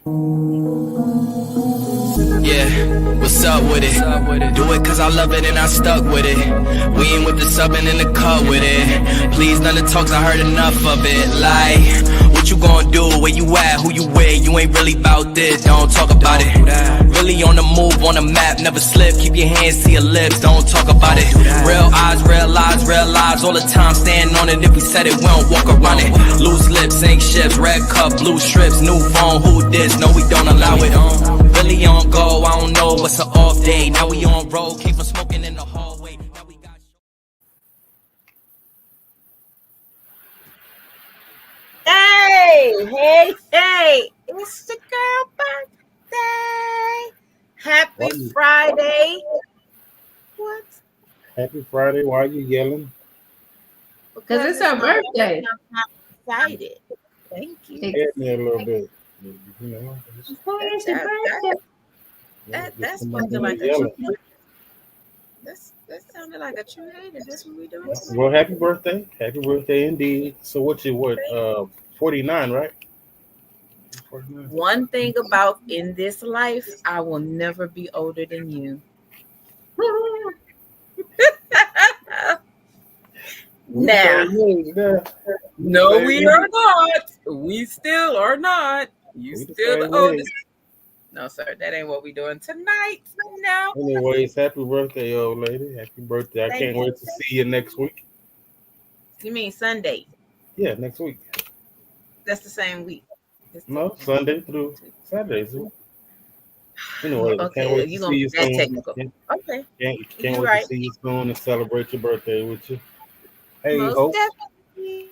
Yeah, what's up with it? Do it cause I love it and I stuck with it. We ain't with the subbing in the cut with it. Please, none of the talks, I heard enough of it. Like, what you gonna do? Where you at? Who you with? You ain't really about this, don't talk about it. Really on the move, on the map, never slip. Keep your hands to your lips, don't talk about it. Real eyes, real lies all the time. Stand on it, if we said it, we don't walk around it. Loose lips, ain't ships, red cup, blue strips, new phone, who this? No, we don't allow it. Really on go, I don't know what's an off day. Now we on road, keep on smoking in the hallway. Now we got Hey, it's the girl birthday. Happy Friday. What? Happy Friday. Why are you yelling? Because it's her birthday. I'm excited. Thank you. Hit me a little bit. You know, That sounded like a true hater. That sounded like a true hater. That's what we doing. well, happy birthday. Happy birthday indeed. So what 49, right? 49. One thing about in this life, I will never be older than you. Now, no, we are not. We still are not. You still the oldest. No, sir, that ain't what we doing tonight. No. Anyways, happy birthday, old lady. Happy birthday. I can't wait to see you next week. You mean Sunday? Yeah, next week. That's the same week. No, Sunday through Saturday. So. Anyway, okay, can't wait you're to gonna see you be that soon. technical. Okay. Can't wait to see you soon and celebrate your birthday with you. Hey, Most Hope. definitely.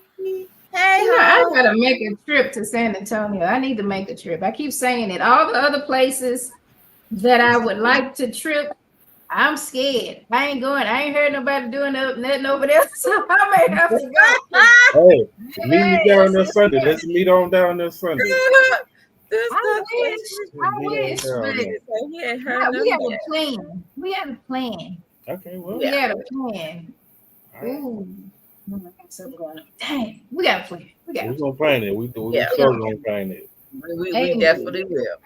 Hey, I gotta make a trip to San Antonio. I need to make a trip. I keep saying it. All the other places that I would like to trip, I'm scared. I ain't going. I ain't heard nobody doing nothing over there, so I may have to go. Hey, meet me down there Sunday. Let's meet on down there Sunday. I wish, but we have a plan. We have a plan. Okay, well. We had a plan. Ooh. Dang, we got a plan. We're gonna plan it. We sure gonna plan it. We definitely will.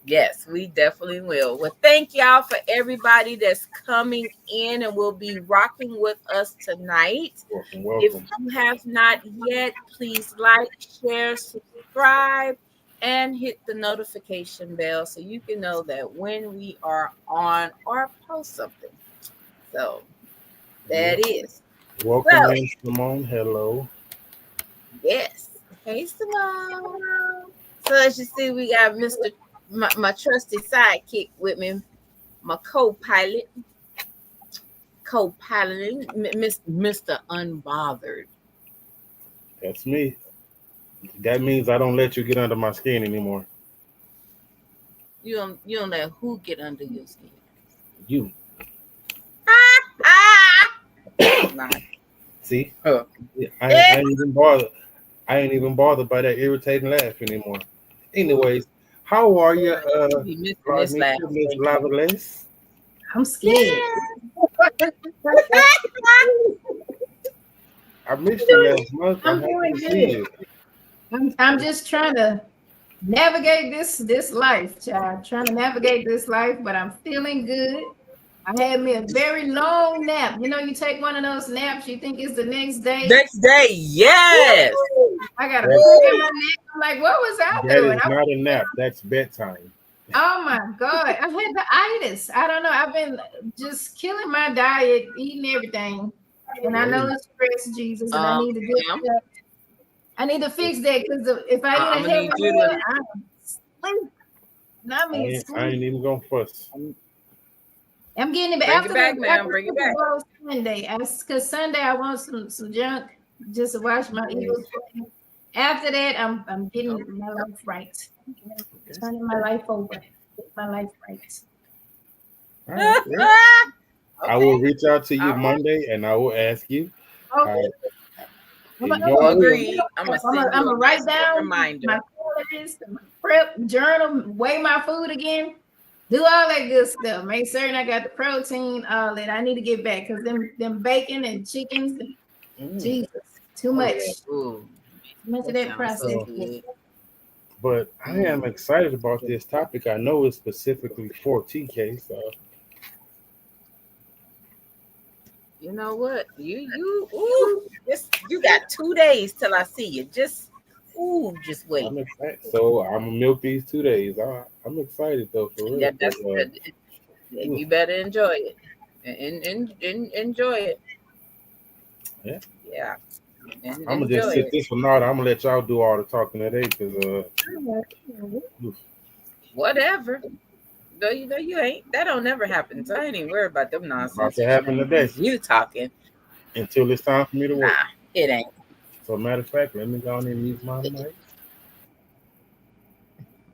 Yes, we definitely will. Well, thank y'all for everybody that's coming in and will be rocking with us tonight. Welcome. If you have not yet, please like, share, subscribe, and hit the notification bell so you can know that when we are on or post something. So that is. Welcome in, Simone. Hello. Yes. Hey, Simone. So as you see, we got my trusty sidekick with me, my co-piloting, Mr. Unbothered. That's me. That means I don't let you get under my skin anymore. You don't let who get under your skin? You. See? I ain't even bothered. I ain't even bothered by that irritating laugh anymore. Anyways, how are you, Larneka Lavalias? I'm scared. I missed you last month. I'm doing good. I'm just trying to navigate this life, child. Trying to navigate this life, but I'm feeling good. I had me a very long nap. You know, you take one of those naps, you think it's the next day. Next day, yes. Woo! I got a crook in my neck. I'm like, what was I doing? That is not a nap. That's bedtime. Oh my God. I had the itis. I don't know. I've been just killing my diet, eating everything. And I know it's stress, Jesus, and I need to get that. I need to fix that because if I eat a heavy meal, I ain't even gonna fuss. I'm getting it after bring it back. Sunday, because Sunday I want some junk just to wash my ears. After that, I'm getting my life right. Turning my life over. My life right. All right, yeah. I will reach out to you Monday and I will ask you. Okay. I'm gonna write down my calories, my prep journal, weigh my food again, do all that good stuff. Make certain I got the protein, all that. I need to get back because them bacon and chickens, Jesus, too much. Too much of that process. But I am excited about this topic. I know it's specifically for TK, so You know what? You got 2 days till I see you. Just wait. I'm excited. So I'm gonna milk these 2 days. I'm excited though, for real. That's good. You better enjoy it. And enjoy it. Yeah. Yeah. I'm gonna just sit this one out. I'm gonna let y'all do all the talking today, because whatever. No, you ain't. That don't never happen. So I ain't even worried about them nonsense. About to happen today. You talking Until it's time for me to work. Nah, it ain't. So matter of fact, let me go on and use my mic.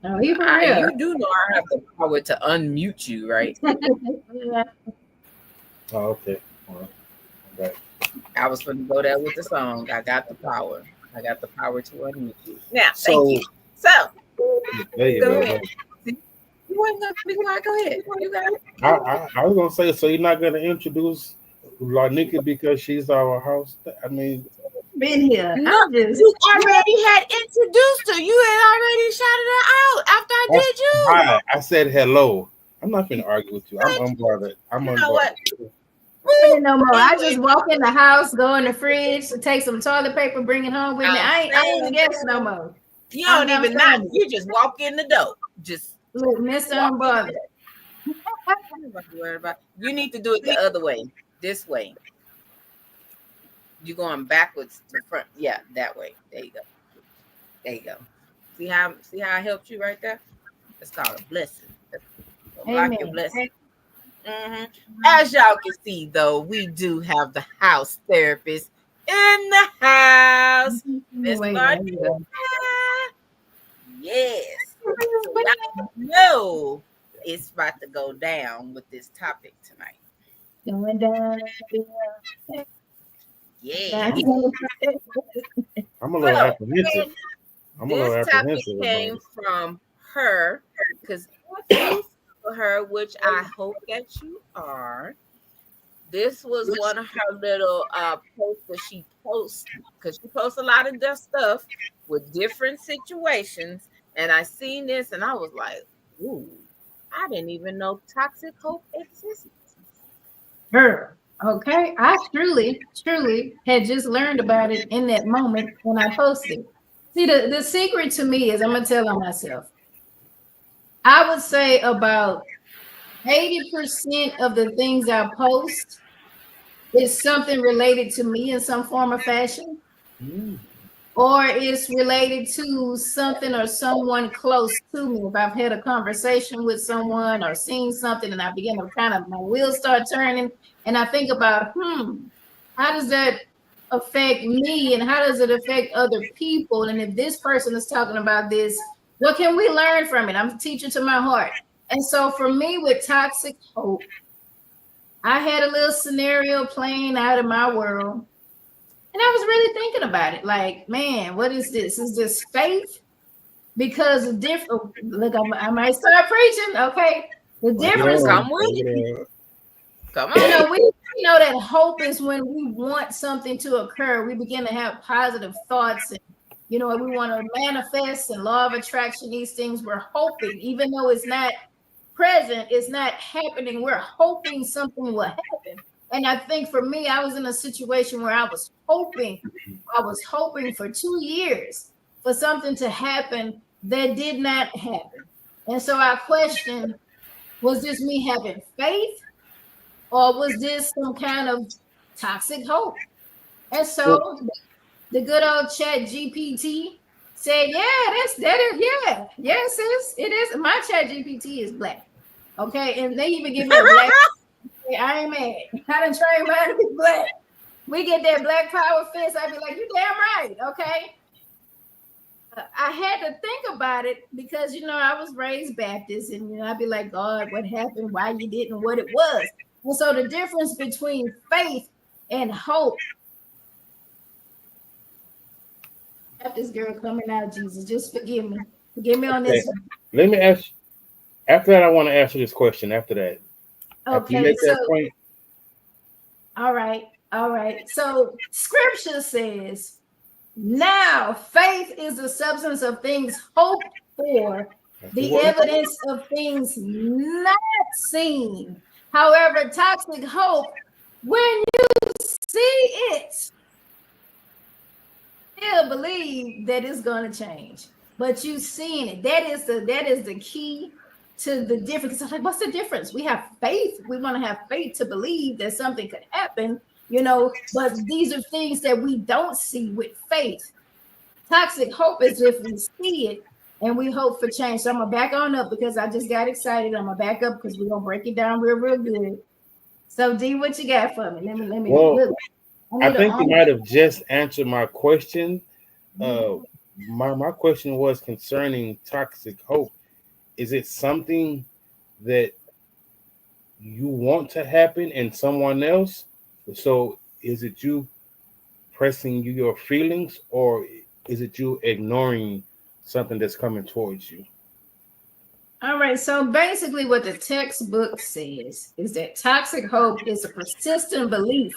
No, you for real. You do know I have the power to unmute you, right? Oh, okay. All right. Okay. I was going to go there with the song. I got the power. I got the power to unmute you. Now, thank you. So, there you go go. ahead. You wasn't going to be quiet. Go ahead. You got it. I was gonna say, so you're not gonna introduce Larneka because she's our host? I mean, been here. No, you already had introduced her. You had already shouted her out after I did you. Hi, I said hello. I'm not gonna argue with you. I'm unbothered. You know what? No more. I just walk in the house, go in the fridge, take some toilet paper, bring it home with me. I ain't guess no more. You don't even knock. You just walk in the door. Just look, Mr. Unbothered. You need to do it the other way. This way. You're going backwards to front. Yeah, that way. There you go. There you go. See how I helped you right there? That's called a blessing. Block your blessing. Mm-hmm. As y'all can see, though, we do have the house therapist in the house. Miss Larneka. Yes. So y'all know it's about to go down with this topic tonight. Going down. Yeah. I'm a little apprehensive. This topic came from her because for her, which I hope that you are. This was one of her little posts that she posts because she posts a lot of that stuff with different situations. And I seen this and I was like, ooh, I didn't even know toxic hope existed. Her. Okay. I truly had just learned about it in that moment when I posted. See, the secret to me is, I'm going to tell on myself. I would say about 80% of the things I post is something related to me in some form or fashion. Or it's related to something or someone close to me. If I've had a conversation with someone or seen something and I begin to my wheels start turning and I think about, how does that affect me and how does it affect other people? And if this person is talking about this, what can we learn from it? I'm a teacher to my heart. And so for me with toxic hope, I had a little scenario playing out in my world. And I was really thinking about it. Like, man, what is this? Is this faith? Because the different, look, I might start preaching. Okay. The difference. Come on. We know that hope is when we want something to occur. We begin to have positive thoughts and, we want to manifest and law of attraction, these things. We're hoping, even though it's not present, it's not happening. We're hoping something will happen. And I think for me, I was in a situation where I was hoping for 2 years for something to happen that did not happen. And so I questioned, was this me having faith or was this some kind of toxic hope? And so the good old chat GPT said, yes, it is. My chat GPT is black. Okay. And they even give me a black. I ain't mad. I done trained mine to be black. We get that black power fist. I'd be like, you damn right. Okay. I had to think about it because, I was raised Baptist and, I'd be like, God, what happened? Why you didn't? What it was. And so the difference between faith and hope. This girl coming out, Jesus, just forgive me. Forgive me on this one. Let me ask. After that, I want to answer this question. After that. Okay, all right. So scripture says, now faith is the substance of things hoped for the evidence of things not seen. However, toxic hope, when you see it, still believe that it's going to change, but you've seen it. That is the key to the difference. It's like, what's the difference? We have faith. We want to have faith to believe that something could happen, but these are things that we don't see with faith. Toxic hope is if we see it and we hope for change. So I'm gonna back on up because I just got excited. I'm gonna back up because we're gonna break it down real good. So D, what you got for me? Let me look. I think you might have just answered my question. My question was concerning toxic hope. Is it something that you want to happen in someone else? So is it you pressing your feelings, or is it you ignoring something that's coming towards you? All right. So basically what the textbook says is that toxic hope is a persistent belief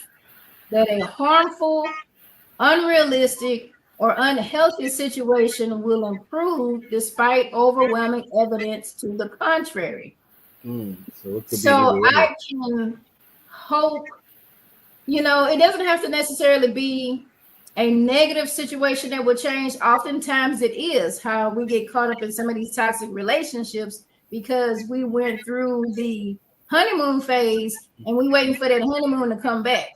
that a harmful, unrealistic, or unhealthy situation will improve despite overwhelming evidence to the contrary. So I can hope, it doesn't have to necessarily be a negative situation that will change. Oftentimes it is how we get caught up in some of these toxic relationships because we went through the honeymoon phase and we waiting for that honeymoon to come back.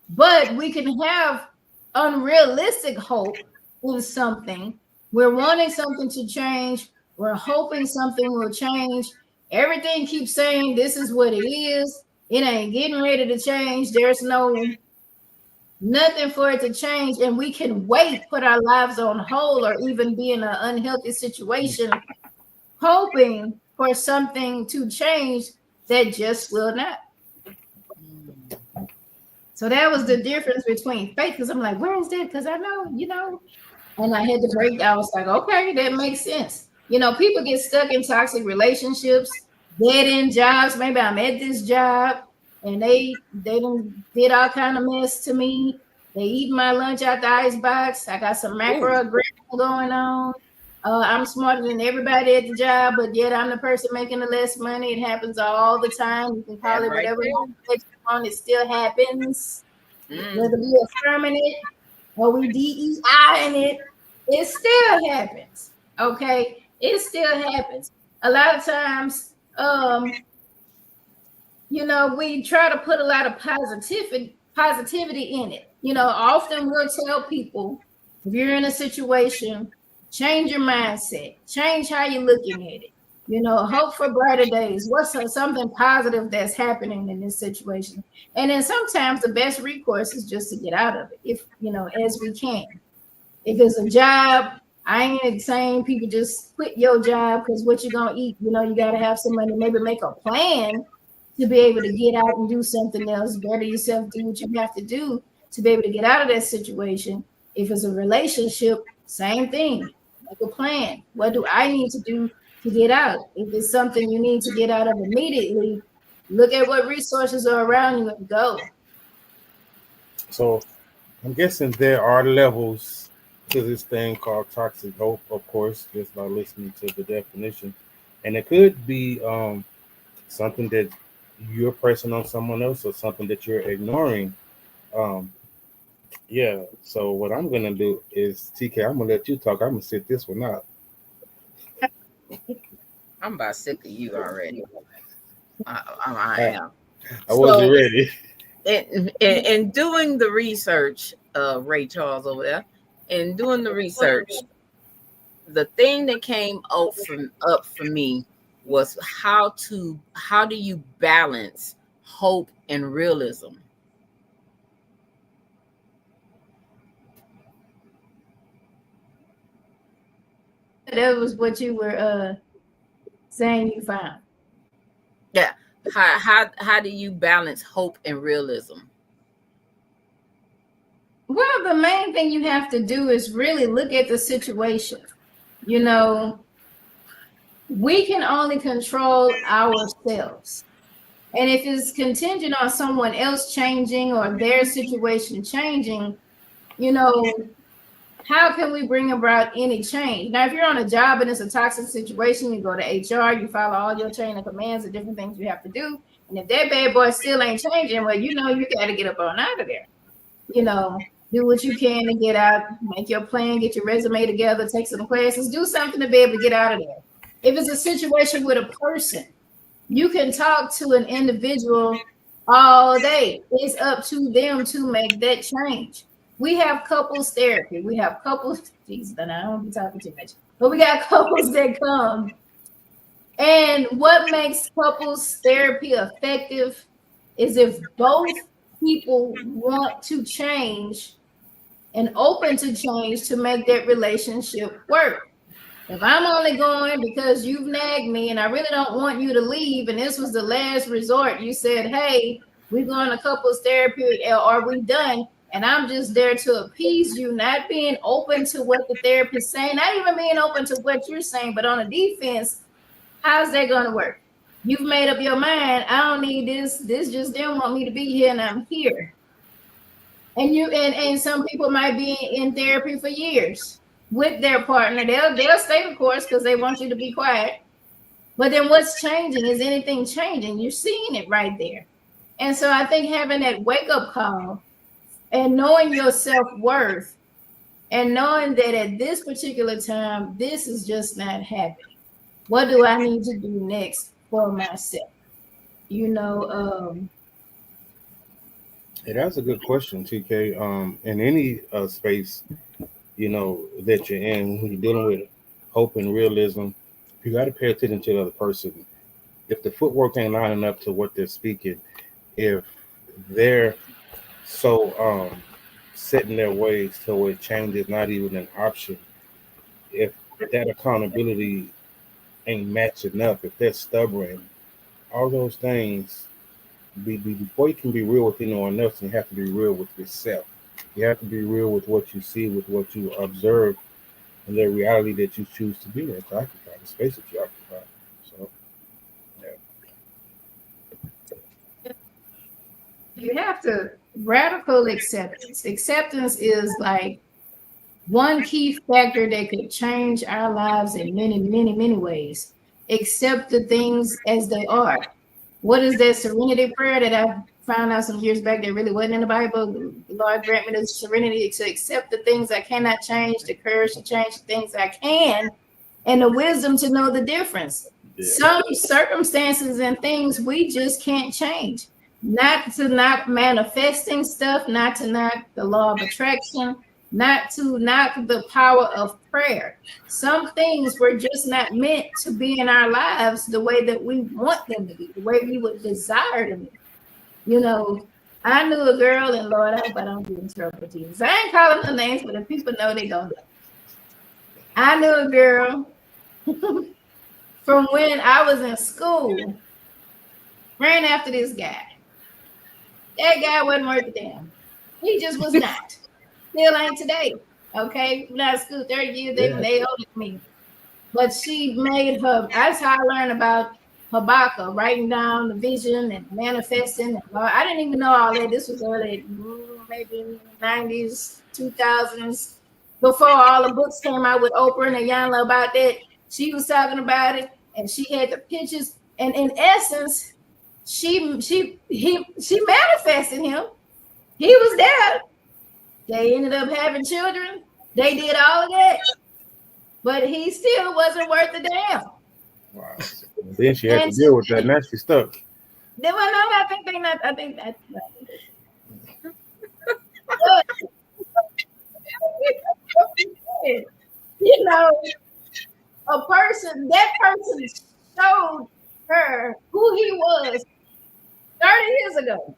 But we can have unrealistic hope in something. We're wanting something to change. We're hoping something will change. Everything keeps saying this is what it is. It ain't getting ready to change. There's nothing for it to change. And we can wait, put our lives on hold, or even be in an unhealthy situation, hoping for something to change that just will not. So that was the difference between faith, because I'm like, where is that? Because I know, and I had to break down. I was like, okay, that makes sense. People get stuck in toxic relationships, dead end jobs. Maybe I'm at this job and they did all kind of mess to me. They eat my lunch out the icebox. I got some macroaggression going on. I'm smarter than everybody at the job, but yet I'm the person making the less money. It happens all the time. You can call it whatever you want. It still happens. Whether we affirming it or we DEI-ing it, it still happens. Okay, it still happens. A lot of times, we try to put a lot of positivity in it. Often we'll tell people, if you're in a situation, change your mindset, change how you're looking at it. Hope for brighter days. What's something positive that's happening in this situation? And then sometimes the best recourse is just to get out of it, if as we can. If it's a job, I ain't saying people just quit your job because what you're gonna eat. You got to have some money. Maybe make a plan to be able to get out and do something else, better yourself, do what you have to do to be able to get out of that situation. If it's a relationship, same thing. Make a plan. What do I need to do to get out? If it's something you need to get out of immediately, look at what resources are around you and go. So I'm guessing there are levels to this thing called toxic hope, of course, just by listening to the definition. And it could be something that you're pressing on someone else or something that you're ignoring. So what I'm going to do is, TK, I'm going to let you talk. I'm going to sit this one out. I'm about sick of you already. I am. I wasn't ready. In doing the research, Ray Charles over there, in doing the research, the thing that came up for me was how do you balance hope and realism? That was what you were saying you found. Yeah. How do you balance hope and realism? Well, the main thing you have to do is really look at the situation. We can only control ourselves. And if it's contingent on someone else changing or their situation changing, how can we bring about any change? Now, if you're on a job and it's a toxic situation, you go to HR, you follow all your chain of commands and different things you have to do. And if that bad boy still ain't changing, well, you got to get up on out of there. Do what you can to get out, make your plan, get your resume together, take some classes, do something to be able to get out of there. If it's a situation with a person, you can talk to an individual all day. It's up to them to make that change. We have couples therapy. We have couples, geez, I don't be talking too much, but we got couples that come. And what makes couples therapy effective is if both people want to change and open to change to make that relationship work. If I'm only going because you've nagged me and I really don't want you to leave, and this was the last resort, you said, hey, we're going to couples therapy, are we done? And I'm just there to appease you, not being open to what the therapist is saying, not even being open to what you're saying, but on a defense, how's that going to work? You've made up your mind. I don't need this. This just didn't want me to be here, and I'm here. And some people might be in therapy for years with their partner. They'll stay the course because they want you to be quiet. But then what's changing? Is anything changing? You're seeing it right there. And so I think having that wake-up call and knowing your self-worth and knowing that at this particular time, this is just not happening. What do I need to do next for myself? Hey, that's a good question, TK. In any space, that you're in, when you're dealing with hope and realism, you got to pay attention to the other person. If the footwork ain't lining up to what they're speaking, if they're so set in their ways to where change is not even an option, if that accountability ain't matching up, if they're stubborn, all those things, before you can be real with anyone else, you have to be real with yourself. You have to be real with what you see, with what you observe, and the reality that you choose to be in, to occupy, the space that you occupy. So, yeah. You have to radical acceptance. Acceptance is like one key factor that could change our lives in many, many, many ways. Accept the things as they are. What is that serenity prayer that I found out some years back that really wasn't in the Bible? The Lord grant me the serenity to accept the things I cannot change, the courage to change the things I can, and the wisdom to know the difference. Yeah. Some circumstances and things we just can't change. Not to knock manifesting stuff, not to knock the law of attraction, not to knock the power of prayer. Some things were just not meant to be in our lives the way that we want them to be, the way we would desire them to be. I knew a girl, and Lord, I hope I don't get in trouble with Jesus. I ain't calling her names, but if people know, they don't know. I knew a girl from when I was in school, ran after this guy. That guy wasn't worth a damn. He just was not. Still ain't today. Okay, when I was school 30 years, they older than me. But she made her. That's how I learned about Habakkuk, writing down the vision and manifesting. I didn't even know all that. This was early, maybe 90s, 2000s, before all the books came out with Oprah and Ayanla about that. She was talking about it, and she had the pictures. And in essence, she manifested him. He was there. They ended up having children. They did all of that, but he still wasn't worth a damn. Wow. Then she had to deal with that. Now she's stuck. Then I think they not. I think that. That person showed her who he was 30 years ago.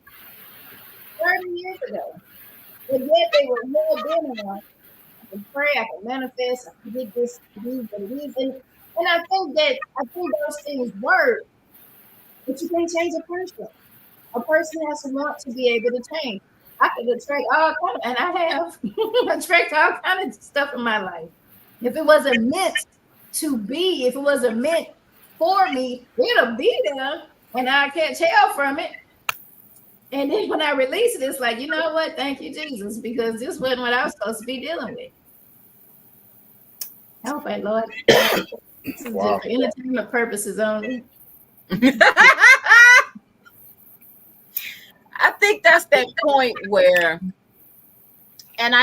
30 years ago. But yet they were more than enough. I can pray, I can manifest, I can get this, these, but it is. And I think those things work, but you can't change a person. A person has to want to be able to change. I could attract all kind of, and I have attract all kind of stuff in my life. If it wasn't meant to be, if it wasn't meant for me, it'll be there, and I can't tell from it. And then when I release it, it's like, you know what? Thank you, Jesus, because this wasn't what I was supposed to be dealing with. Help it, Lord. This is Wow. just for entertainment purposes only. I think that's that point where, and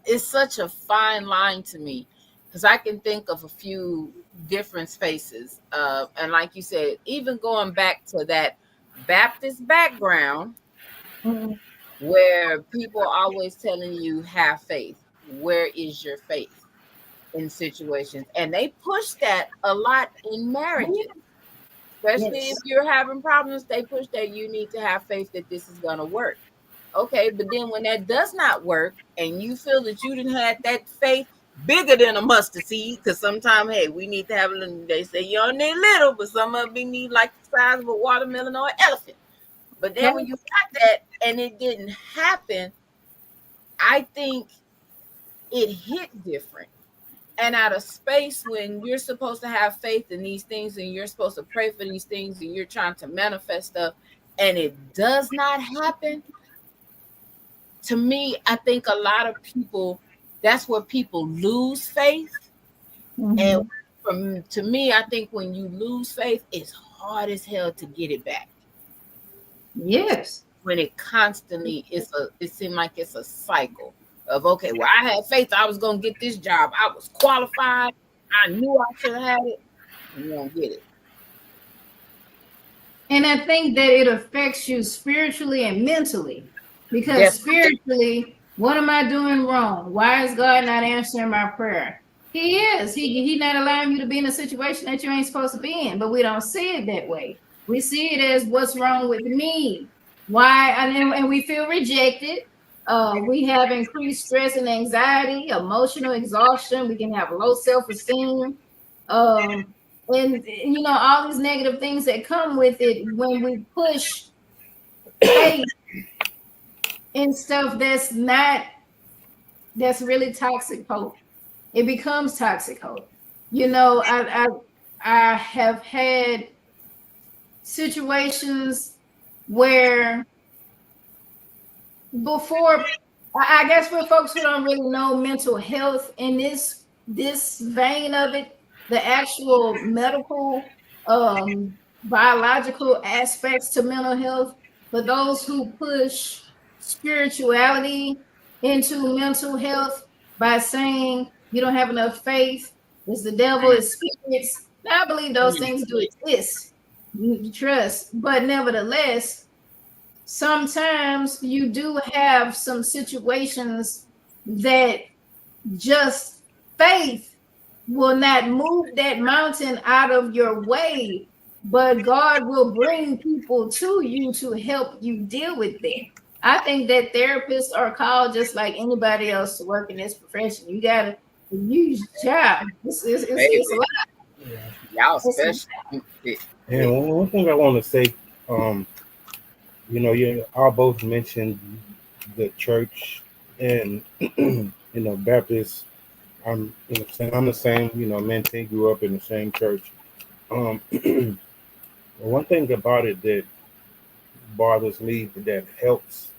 it's such a fine line to me because I can think of a few different spaces. And like you said, even going back to that Baptist background Mhm. where people are always telling you have faith. Where is your faith in situations? And they push that a lot in marriages, especially if Yes. you're having problems. They push that you need to have faith that this is going to work. Okay, but then when that does not work and you feel that you didn't have that faith bigger than a mustard seed, because sometimes, hey, we need to have a little, they say you don't need little, but some of it need like the size of a watermelon or an elephant. But then when you got that and it didn't happen, I think it hit different. And out of space when you're supposed to have faith in these things and you're supposed to pray for these things and you're trying to manifest stuff and it does not happen, to me, I think a lot of people, that's where people lose faith. And to me, I think when you lose faith, it's hard as hell to get it back. Yes. When it constantly it seemed like it's a cycle of, okay, well, I had faith I was gonna get this job. I was qualified. I knew I should have had it. And you don't get it. And I think that it affects you spiritually and mentally. Because Definitely. spiritually, what am I doing wrong? Why is God not answering my prayer? He is. He not allowing you to be in a situation that you ain't supposed to be in. But we don't see it that way. We see it as what's wrong with me. Why? And we feel rejected. We have increased stress and anxiety, emotional exhaustion. We can have low self-esteem. And you know, all these negative things that come with it when we push faith in stuff that's really toxic hope. It becomes toxic hope. You know, I have had situations where before, I guess for folks who don't really know mental health in this vein of it, the actual medical biological aspects to mental health, for those who push spirituality into mental health by saying you don't have enough faith, it's the devil, it's spirits. Now, I believe those things do exist, trust, but nevertheless, sometimes you do have some situations that just faith will not move that mountain out of your way, but God will bring people to you to help you deal with that. I think that therapists are called just like anybody else to work in this profession. You got to use job. It's a lot. Y'all It's a- special. And one thing I want to say, you know, you all both mentioned the church and you know, Baptist. I'm I'm the same. You know, mentee grew up in the same church. One thing about it that bothers me that helps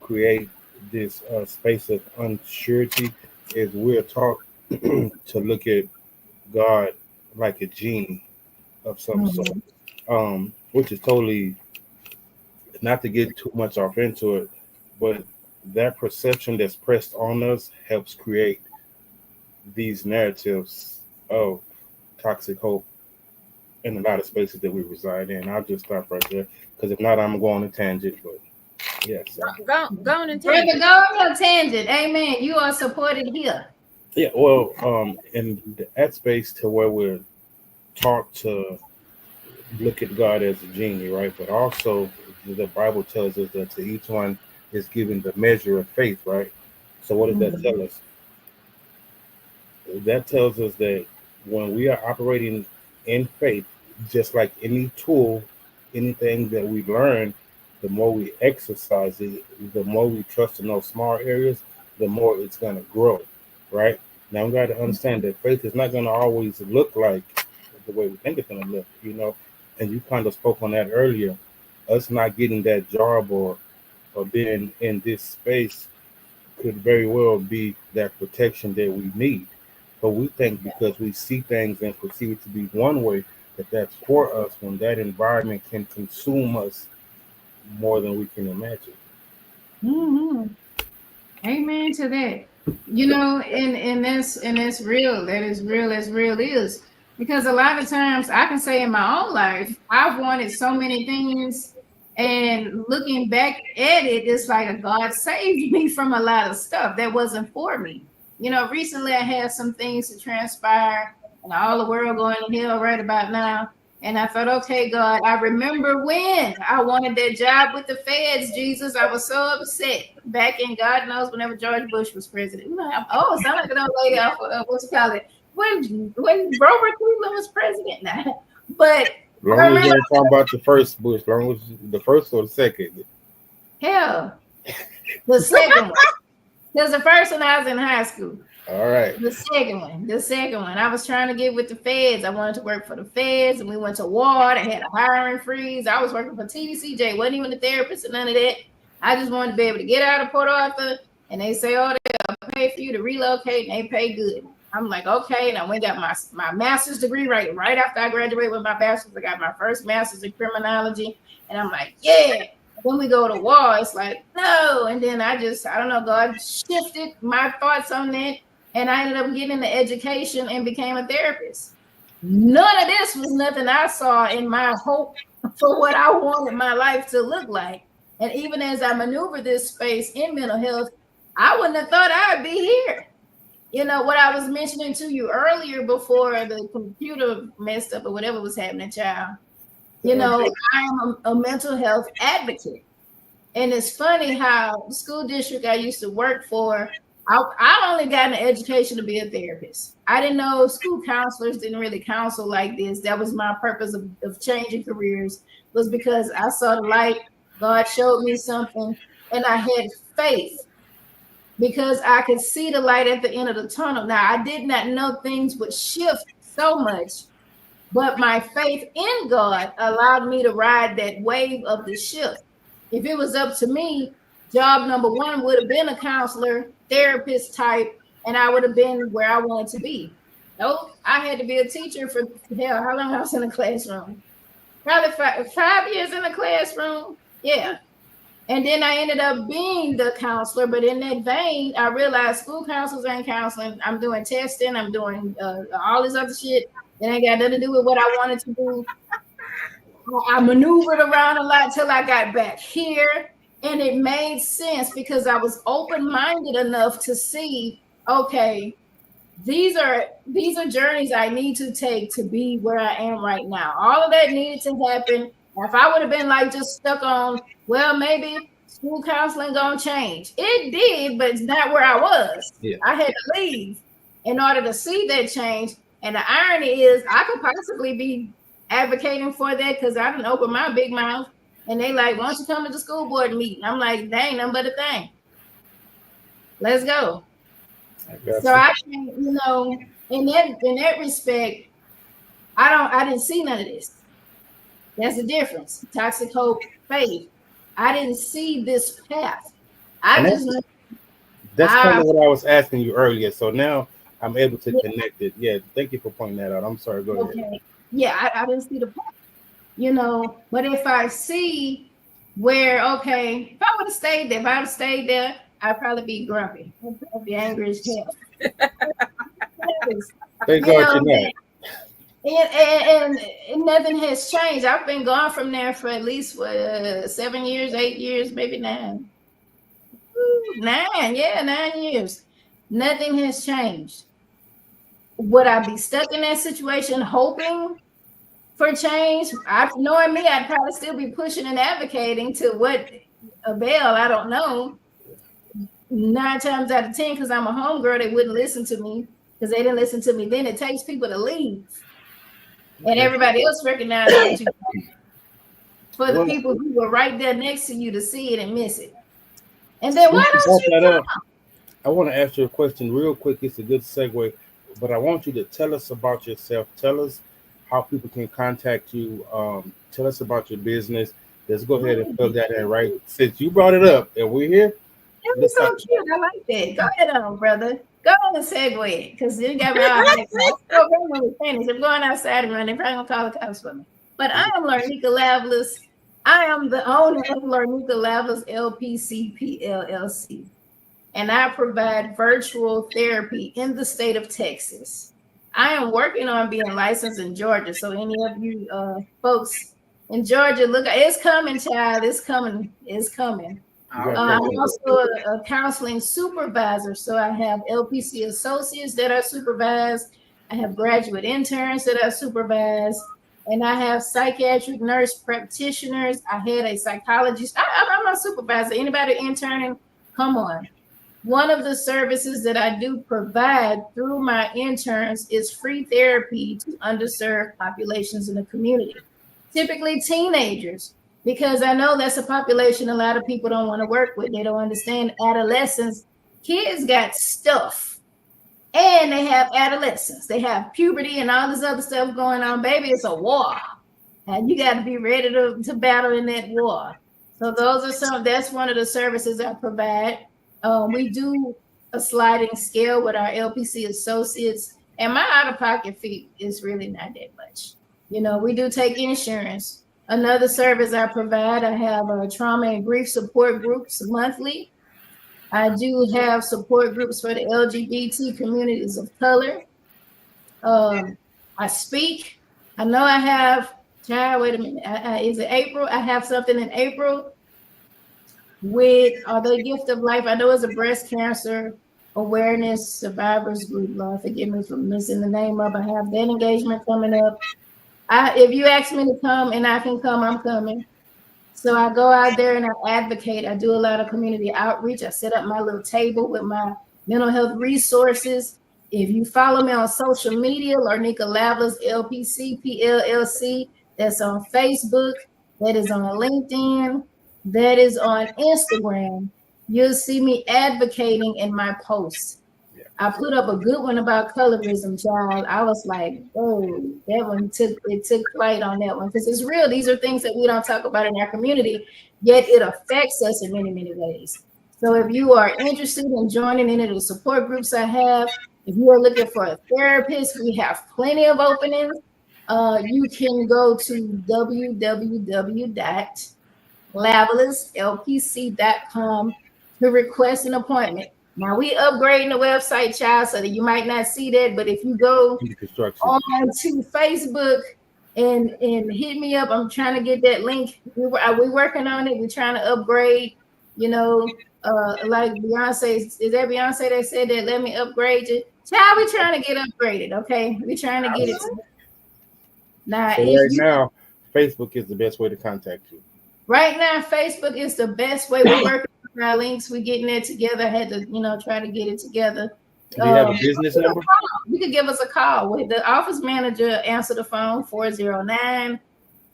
create this space of unsurety is we're taught to look at God like a genie of some sort, which is totally not to get too much off into it, but that perception that's pressed on us helps create these narratives of toxic hope in a lot of spaces that we reside in. I'll just stop right there because if not, I'm going on a tangent. But yes, Go on and Brother, tangent. go on your tangent. Amen. You are supported here. yeah. Well, in that space to where we're taught to look at God as a genie, right? But also, the Bible tells us that to each one is given the measure of faith, right? So, what does that tell us? That tells us that when we are operating in faith, just like any tool, anything that we learn, the more we exercise it, the more we trust in those small areas, the more it's going to grow, right? Now, we got to understand that faith is not going to always look like the way we think it's going to look, you know. And you kind of spoke on that earlier. Us not getting that job or being in this space could very well be that protection that we need. but we think because we see things and perceive it to be one way that that's for us when that environment can consume us more than we can imagine. Mm-hmm. Amen to that. You know, and that's real. That is real as real is. Because a lot of times I can say in my own life, I've wanted so many things, and looking back at it, it's like a God saved me from a lot of stuff that wasn't for me. You know, recently I had some things to transpire and all the world going to hell right about now. And I thought, okay, God, I remember when I wanted that job with the feds, Jesus. I was so upset back in God knows whenever George Bush was president. Oh, sound like an old lady off what you call it. When Robert Cleveland was president now. But Long I as you remember, ain't talking about the first Bush, long as the first or the second. hell, the second one. Because the first one I was in high school. All right. The second one. I was trying to get with the feds. I wanted to work for the feds, and we went to war. They had a hiring freeze. I was working for TDCJ, wasn't even a therapist or none of that. I just wanted to be able to get out of Port Arthur, and they say, oh, they'll pay for you to relocate, and they pay good. I'm like, okay, and I went and got my master's degree right after I graduated with my bachelor's. I got my first master's in criminology, and I'm like, yeah. When we go to war, it's like, no. And then I don't know, God shifted my thoughts on that. And I ended up getting the education and became a therapist. None of this was nothing I saw in my hope for what I wanted my life to look like. And even as I maneuver this space in mental health, I wouldn't have thought I'd be here. You know, what I was mentioning to you earlier before the computer messed up or whatever was happening, child. You know, I am a mental health advocate. And it's funny how the school district I used to work for, I only got an education to be a therapist. I didn't know school counselors didn't really counsel like this. That was my purpose of changing careers, was because I saw the light. God showed me something, and I had faith because I could see the light at the end of the tunnel. Now, I did not know things would shift so much, but my faith in God allowed me to ride that wave of the shift. If it was up to me, job number one would have been a counselor, therapist type, and I would have been where I wanted to be. Nope, I had to be a teacher for hell. How long I was in the classroom? Probably 5 years in the classroom. Yeah. And then I ended up being the counselor. But in that vein, I realized school counselors ain't counseling. I'm doing testing. I'm doing all this other shit that ain't got nothing to do with what I wanted to do. I maneuvered around a lot till I got back here. And it made sense because I was open-minded enough to see, okay, these are journeys I need to take to be where I am right now. All of that needed to happen. If I would have been like just stuck on, well, maybe school counseling gonna change. It did, but it's not where I was. Yeah. I had to leave in order to see that change. And the irony is I could possibly be advocating for that because I didn't open my big mouth. And they like, why don't you come to the school board meeting? I'm like, dang, nothing but a thing. Let's go. I can, you know, in that respect, I didn't see none of this. That's the difference. Toxic hope, faith. I didn't see this path. That's kind of what I was asking you earlier. So now I'm able to connect it. Yeah, thank you for pointing that out. I'm sorry. Go ahead. Yeah, I didn't see the path. You know, but if I see where, okay, if I would have stayed there, I'd probably be grumpy. I'd be angry as hell. Thank God you're not. And nothing has changed. I've been gone from there for at least 7 years, 8 years, maybe 9. 9 years. Nothing has changed. Would I be stuck in that situation hoping for change? Knowing me, I'd probably still be pushing and advocating to what avail. I don't know. 9 times out of 10, because I'm a homegirl, they wouldn't listen to me because they didn't listen to me then. It takes people to leave. And everybody else recognizes you. For the people who were right there next to you to see it and miss it. And then why don't you come? I want to ask you a question real quick. It's a good segue, but I want you to tell us about yourself. Tell us how people can contact you. Tell us about your business. Let's go ahead and plug that in, right? Since you brought it up and we're here. That's so cute. I like that. Go ahead on, brother. Go on and segue because you got me all hyped. I'm going outside and running. They're probably gonna call the cops for me. But I am Larneka Lavalias. I am the owner of Larneka Lavalias LPCP LLC, and I provide virtual therapy in the state of Texas. I am working on being licensed in Georgia. So any of you folks in Georgia, look, it's coming, child. It's coming. It's coming. I'm also a counseling supervisor. So I have LPC associates that are supervised. I have graduate interns that are supervised. And I have psychiatric nurse practitioners. I had a psychologist. I'm a supervisor. Anybody interning, come on. One of the services that I do provide through my interns is free therapy to underserved populations in the community, typically teenagers, because I know that's a population a lot of people don't want to work with. They don't understand adolescence. Kids got stuff, and they have adolescence. They have puberty and all this other stuff going on. Baby, it's a war, and you got to be ready to battle in that war. So that's one of the services I provide. We do a sliding scale with our LPC associates, and my out-of-pocket fee is really not that much. We do take insurance. Another service I provide, I have trauma and grief support groups monthly. I do have support groups for the LGBT communities of color. I speak. I know I have, wait a minute. Is it April? I have something in April with the Gift of Life. I know it's a breast cancer awareness survivors group. Lord, forgive me for missing the name of. I have that engagement coming up. If you ask me to come and I can come, I'm coming. So I go out there and I advocate. I do a lot of community outreach. I set up my little table with my mental health resources. If you follow me on social media, Larneka Lavalias LPCP LLC, that's on Facebook, that is on LinkedIn, that is on Instagram, you'll see me advocating in my posts. Yeah. I put up a good one about colorism, child. I was like, oh, that one took flight on that one because it's real. These are things that we don't talk about in our community, yet it affects us in many, many ways. So if you are interested in joining any of the support groups I have, if you are looking for a therapist, we have plenty of openings. You can go to www.lavaliaslpc.com to request an appointment. Now we upgrading the website, child, so that you might not see that. But if you go on to Facebook and hit me up, I'm trying to get that link. We're working on it. We're trying to upgrade. Like Beyonce, is that Beyonce that said that? Let me upgrade you, child. We're trying to get upgraded. Okay, we're trying to get it. Now, so right now, Facebook is the best way to contact you. Right now, Facebook is the best way. We're working on our links. We're getting it together. I had to, try to get it together. Do you have a business number? You can give us a call. The office manager answer the phone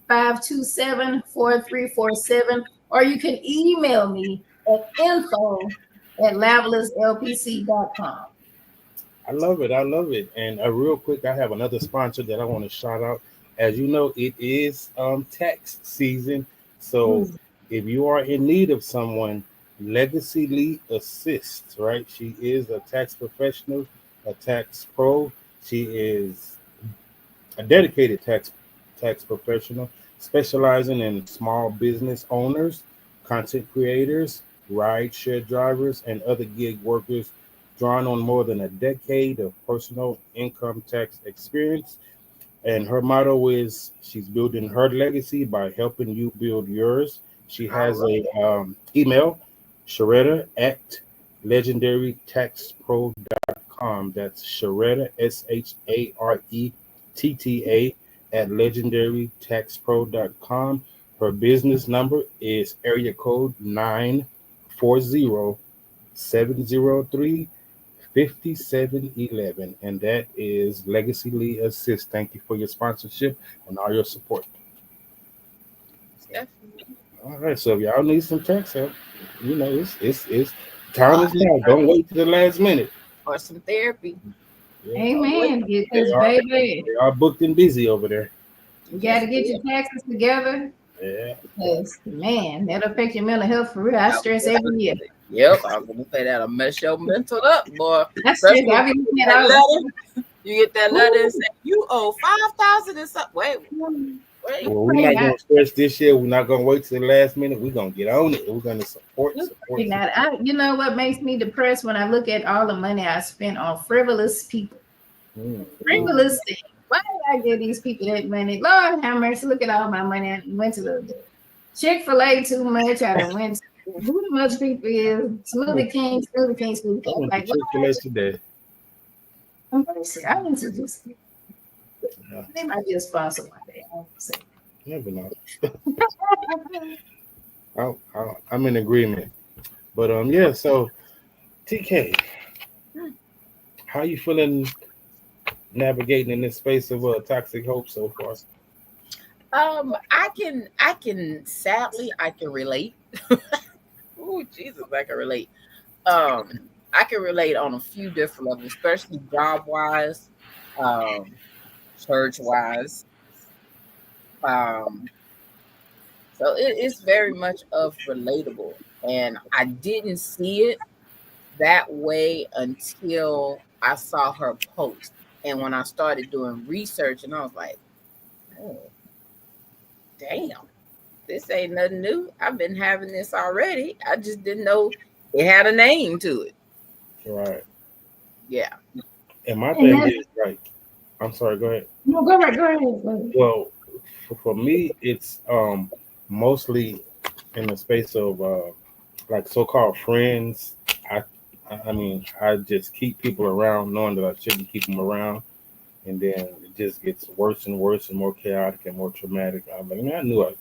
409-527-4347, or you can email me at info@lavaliaslpc.com. I love it. And real quick, I have another sponsor that I want to shout out. As you know, it is tax season. So if you are in need of someone, Legacy Lee assists, right? She is a tax professional, a tax pro. She is a dedicated tax professional, specializing in small business owners, content creators, rideshare drivers, and other gig workers, drawing on more than a decade of personal income tax experience. And her motto is she's building her legacy by helping you build yours. She has a email, Sharetta at legendarytaxpro.com. That's Sharetta, SHARETTA at legendarytaxpro.com. Her business number is area code 940-703-5711, and that is Legacy Lee Assist. Thank you for your sponsorship and all your support. All right, so if y'all need some tax help, it's time is now. Don't wait to the last minute. Or some therapy. Yeah. Amen. Because baby, they are booked and busy over there. You got to get your taxes together. Yeah. Because man, that'll affect your mental health for real. I stress every year. Yep, I was gonna say that'll mess your mental up, boy. That's true. Especially I when be you looking get at that all letter. You get that letter and say you owe 5,000 and something. Wait, wait. Well, we're not gonna stress this year. We're not gonna wait till the last minute. We're gonna get on it. We're gonna support. You know what makes me depressed when I look at all the money I spent on frivolous people. Frivolous things. Why did I give these people that money? Lord have mercy. Look at all my money. I went to the Chick-fil-A too much. I done went to who the much people is Smoothie King. I went to Chick-fil-A today. I'm gonna say I went to just Yeah. they might be a sponsor one day. I won't say. Never know. I'm in agreement. But yeah. So, TK, how you feeling navigating in this space of toxic hope so far? I can sadly I can relate. Oh Jesus, I can relate. I can relate on a few different levels, especially job wise, church wise. So it's very much of relatable, and I didn't see it that way until I saw her post, and when I started doing research, and I was like, oh, damn, this ain't nothing new. I've been having this already. I just didn't know it had a name to it. Right. Yeah. And my thing is like, I'm sorry. Go ahead. No, go ahead. Well, for me, it's mostly in the space of like so-called friends. I mean, I just keep people around knowing that I shouldn't keep them around, and then it just gets worse and worse and more chaotic and more traumatic. I'm like, man, I knew I.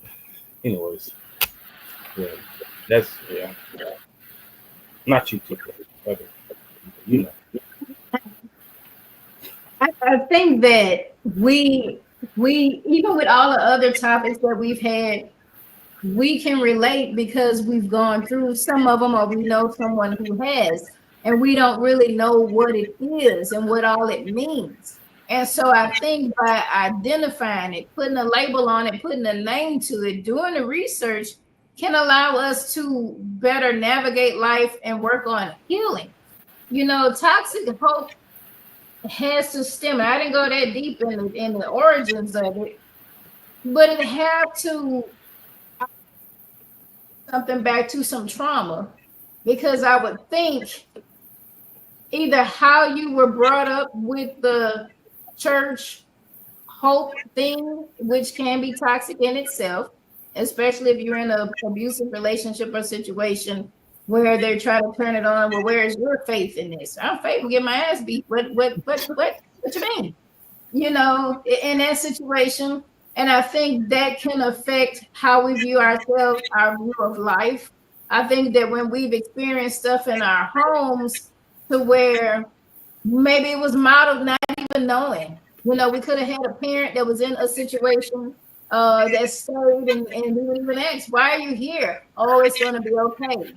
Anyways, yeah, that's yeah. Not you, people, but you know. I think that we even with all the other topics that we've had, we can relate because we've gone through some of them, or we know someone who has, and we don't really know what it is and what all it means. And so I think by identifying it, putting a label on it, putting a name to it, doing the research can allow us to better navigate life and work on healing. You know, toxic hope has to stem. I didn't go that deep in the origins of it, but it had to something back to some trauma, because I would think either how you were brought up with the church hope thing, which can be toxic in itself, especially if you're in an abusive relationship or situation where they're trying to turn it on. Well, where is your faith in this? I'm faithful, get my ass beat. What you mean? You know, in that situation. And I think that can affect how we view ourselves, our view of life. I think that when we've experienced stuff in our homes to where maybe it was modeled not even knowing, you know, we could have had a parent that was in a situation that stayed, and we would even ask, why are you here? Oh, it's going to be okay.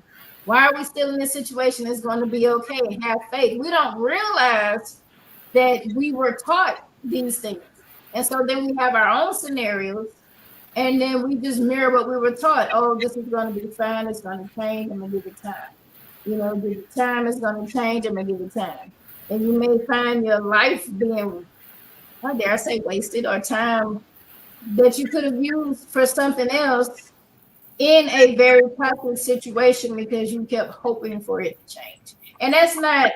Why are we still in this situation? It's going to be okay. Have faith. We don't realize that we were taught these things. And so then we have our own scenarios, and then we just mirror what we were taught. Oh, this is going to be fine. It's going to change. I'm going to give it time. You know, give it time. It's going to change. I'm going to give it time. And you may find your life being, how dare I say, wasted, or time that you could have used for something else in a very toxic situation because you kept hoping for it to change. And that's not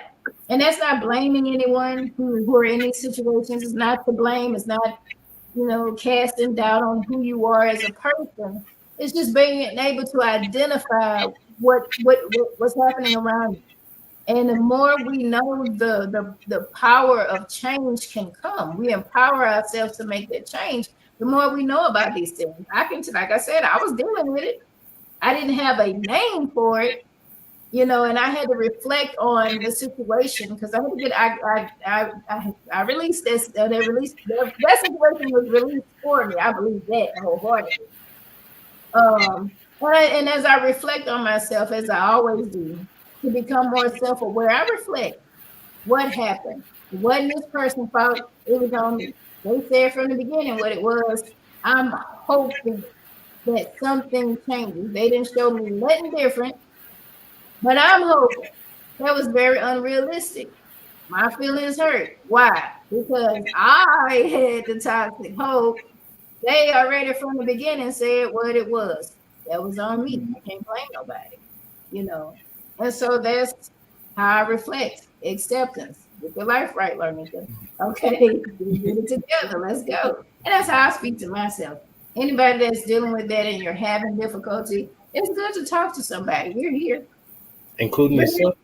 blaming anyone who are in these situations. It's not to blame. It's not, you know, casting doubt on who you are as a person. It's just being able to identify what's happening around you. And the more we know, the power of change can come. We empower ourselves to make that change. The more we know about these things, like I said, I was dealing with it. I didn't have a name for it, you know, and I had to reflect on the situation because I had to get. I released this. That situation was released for me. I believe that wholeheartedly. And as I reflect on myself, as I always do, to become more self-aware, I reflect what happened. It wasn't this person's fault. It was on me. They said from the beginning what it was. I'm hoping that something changes. They didn't show me nothing different But I'm hoping that was very unrealistic. My feelings hurt. Why? Because I had the toxic hope. They already from the beginning said what it was. That was on me. I can't blame nobody, you know. And so that's how I reflect acceptance. Get your life right, Larneka. Okay, get it together. Let's go. And that's how I speak to myself. Anybody that's dealing with that and you're having difficulty, it's good to talk to somebody. We're here. including We're here. yourself,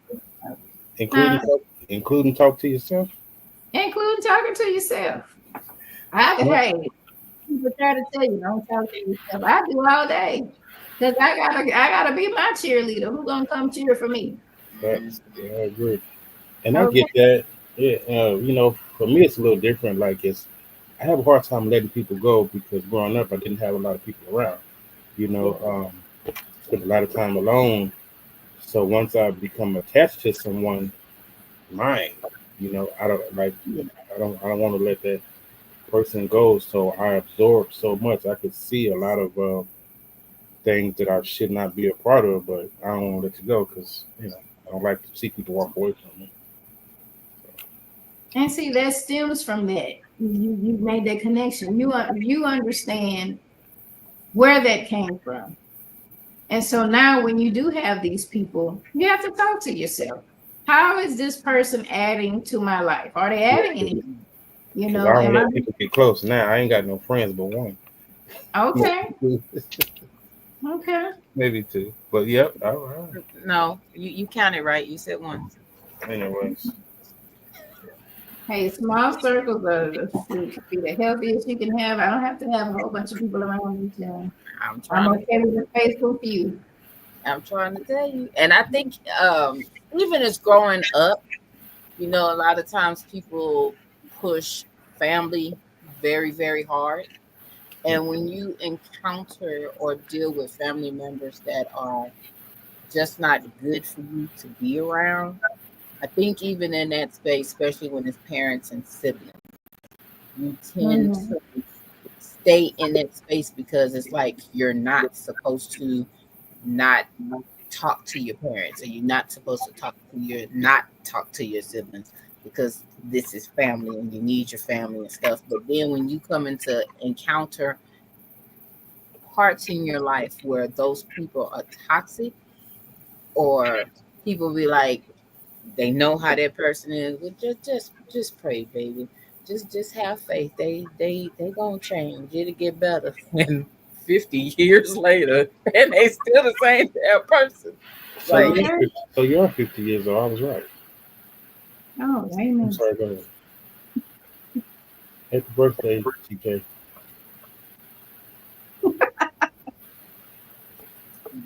including Huh? including talk to yourself. Including talking to yourself. Hey, people try to tell you don't talk to yourself. I do all day. Cause I gotta be my cheerleader. Who gonna come cheer for me? That's, yeah, I agree, and I Okay. get that. Yeah, for me it's a little different. Like I have a hard time letting people go because growing up I didn't have a lot of people around. You know, spent a lot of time alone. So once I become attached to someone, mine, I don't like. I don't want to let that person go. So I absorb so much. I could see a lot of things that I should not be a part of, but I don't want to let you go because I don't like to see people walk away from me. And see, that stems from that. You made that connection. You understand where that came from. And so now when you do have these people, you have to talk to yourself. How is this person adding to my life? Are they adding anything? Because I don't Am I let people get close. Now I ain't got no friends but one. okay? Okay. Maybe two. But yep. All right. No, you counted right. You said one. Anyways. Hey, small circles should be the healthiest you can have. I don't have to have a whole bunch of people around me. I'm I'm trying. okay with the faithful few. I'm trying to tell you. And I think even as growing up, a lot of times people push family very, very hard. And when you encounter or deal with family members that are just not good for you to be around, I think even in that space, especially when it's parents and siblings, you tend Mhm. to stay in that space because it's like you're not supposed to not talk to your parents, or you're not supposed to talk to your siblings because this is family and you need your family and stuff. But then when you come into encounter parts in your life where those people are toxic, or people be like, they know how that person is, well, just pray, baby. Just have faith. They gonna change. It'll get better. And 50 years later, and they still the same damn person. So Like, you're Okay. 50, so you're 50 years old. I was right. Oh, I'm amen. sorry. Go ahead. Happy birthday, TK.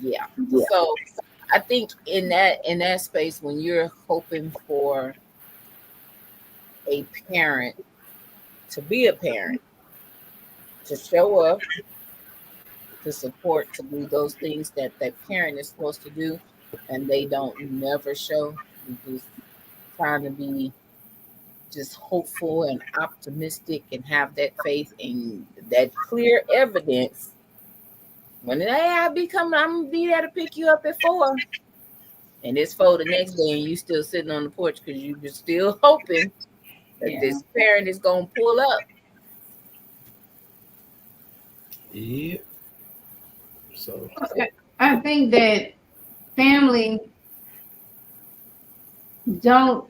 yeah. So I think in that space, when you're hoping for a parent to be a parent, to show up, to support, to do those things that that parent is supposed to do, and they don't never show. You just trying to be just hopeful and optimistic and have that faith and that clear evidence. When I be coming, I'm gonna be there to pick you up at 4, and it's 4 the next day, and you still sitting on the porch because you just still hoping that Yeah. this parent is gonna pull up. Yeah. So I think that family don't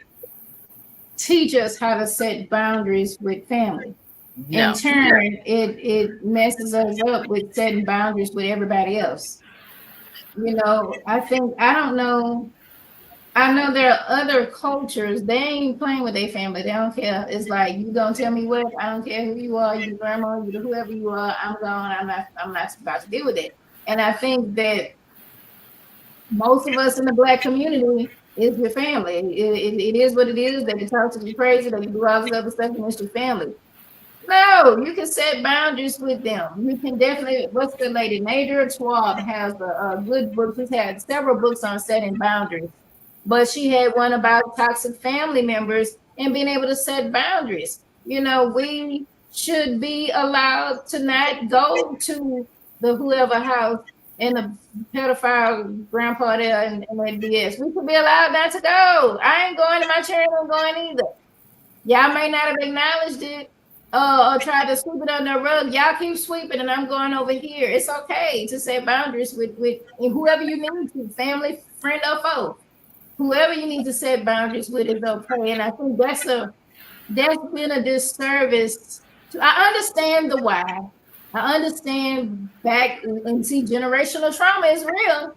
teach us how to set boundaries with family. In No, turn, it messes us up with setting boundaries with everybody else. I don't know. I know there are other cultures, they ain't playing with their family. They don't care. It's like you gonna tell me what? I don't care who you are, you the grandma, you the whoever you are, I'm gone. I'm not about to deal with it. And I think that most of us in the black community is your family. It is what it is. They can talk to you crazy, they can do all this other stuff, and it's your family. No, you can set boundaries with them. You can definitely. What's the lady? Nader Schwab has a good book. She's had several books on setting boundaries, but she had one about toxic family members and being able to set boundaries. We should be allowed to not go to the whoever house and a pedophile grandpa there and that BS. We could be allowed not to go. I ain't going, and my children ain't going either. Y'all may not have acknowledged it or tried to sweep it under the rug. Y'all keep sweeping, and I'm going over here. It's okay to set boundaries with whoever you need to, family, friend, or foe. Whoever you need to set boundaries with is okay. And I think that's been a disservice. I understand the why. I understand back and see generational trauma is real.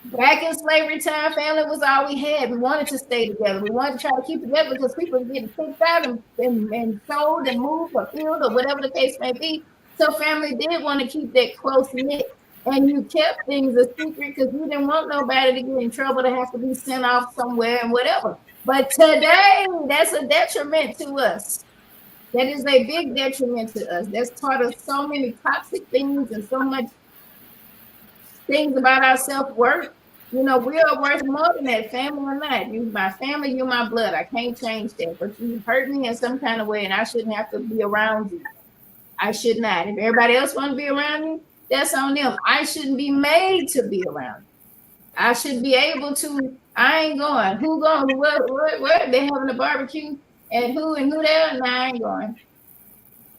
Back in slavery time, family was all we had. We wanted to stay together. We wanted to try to keep together because people were getting kicked out and sold and moved or killed or whatever the case may be. So family did want to keep that close knit. And you kept things a secret because you didn't want nobody to get in trouble, to have to be sent off somewhere and whatever. But today, that's a detriment to us. That is a big detriment to us. That's taught us so many toxic things and so much things about our self-worth. You know, we are worth more than that, family or not. You my family, you my blood. I can't change that. But you hurt me in some kind of way, and I shouldn't have to be around you. I should not. If everybody else want to be around you, that's on them. I shouldn't be made to be around you. I should be able to. I ain't going. Who going? What? They having a barbecue and who there? Nah, I ain't going.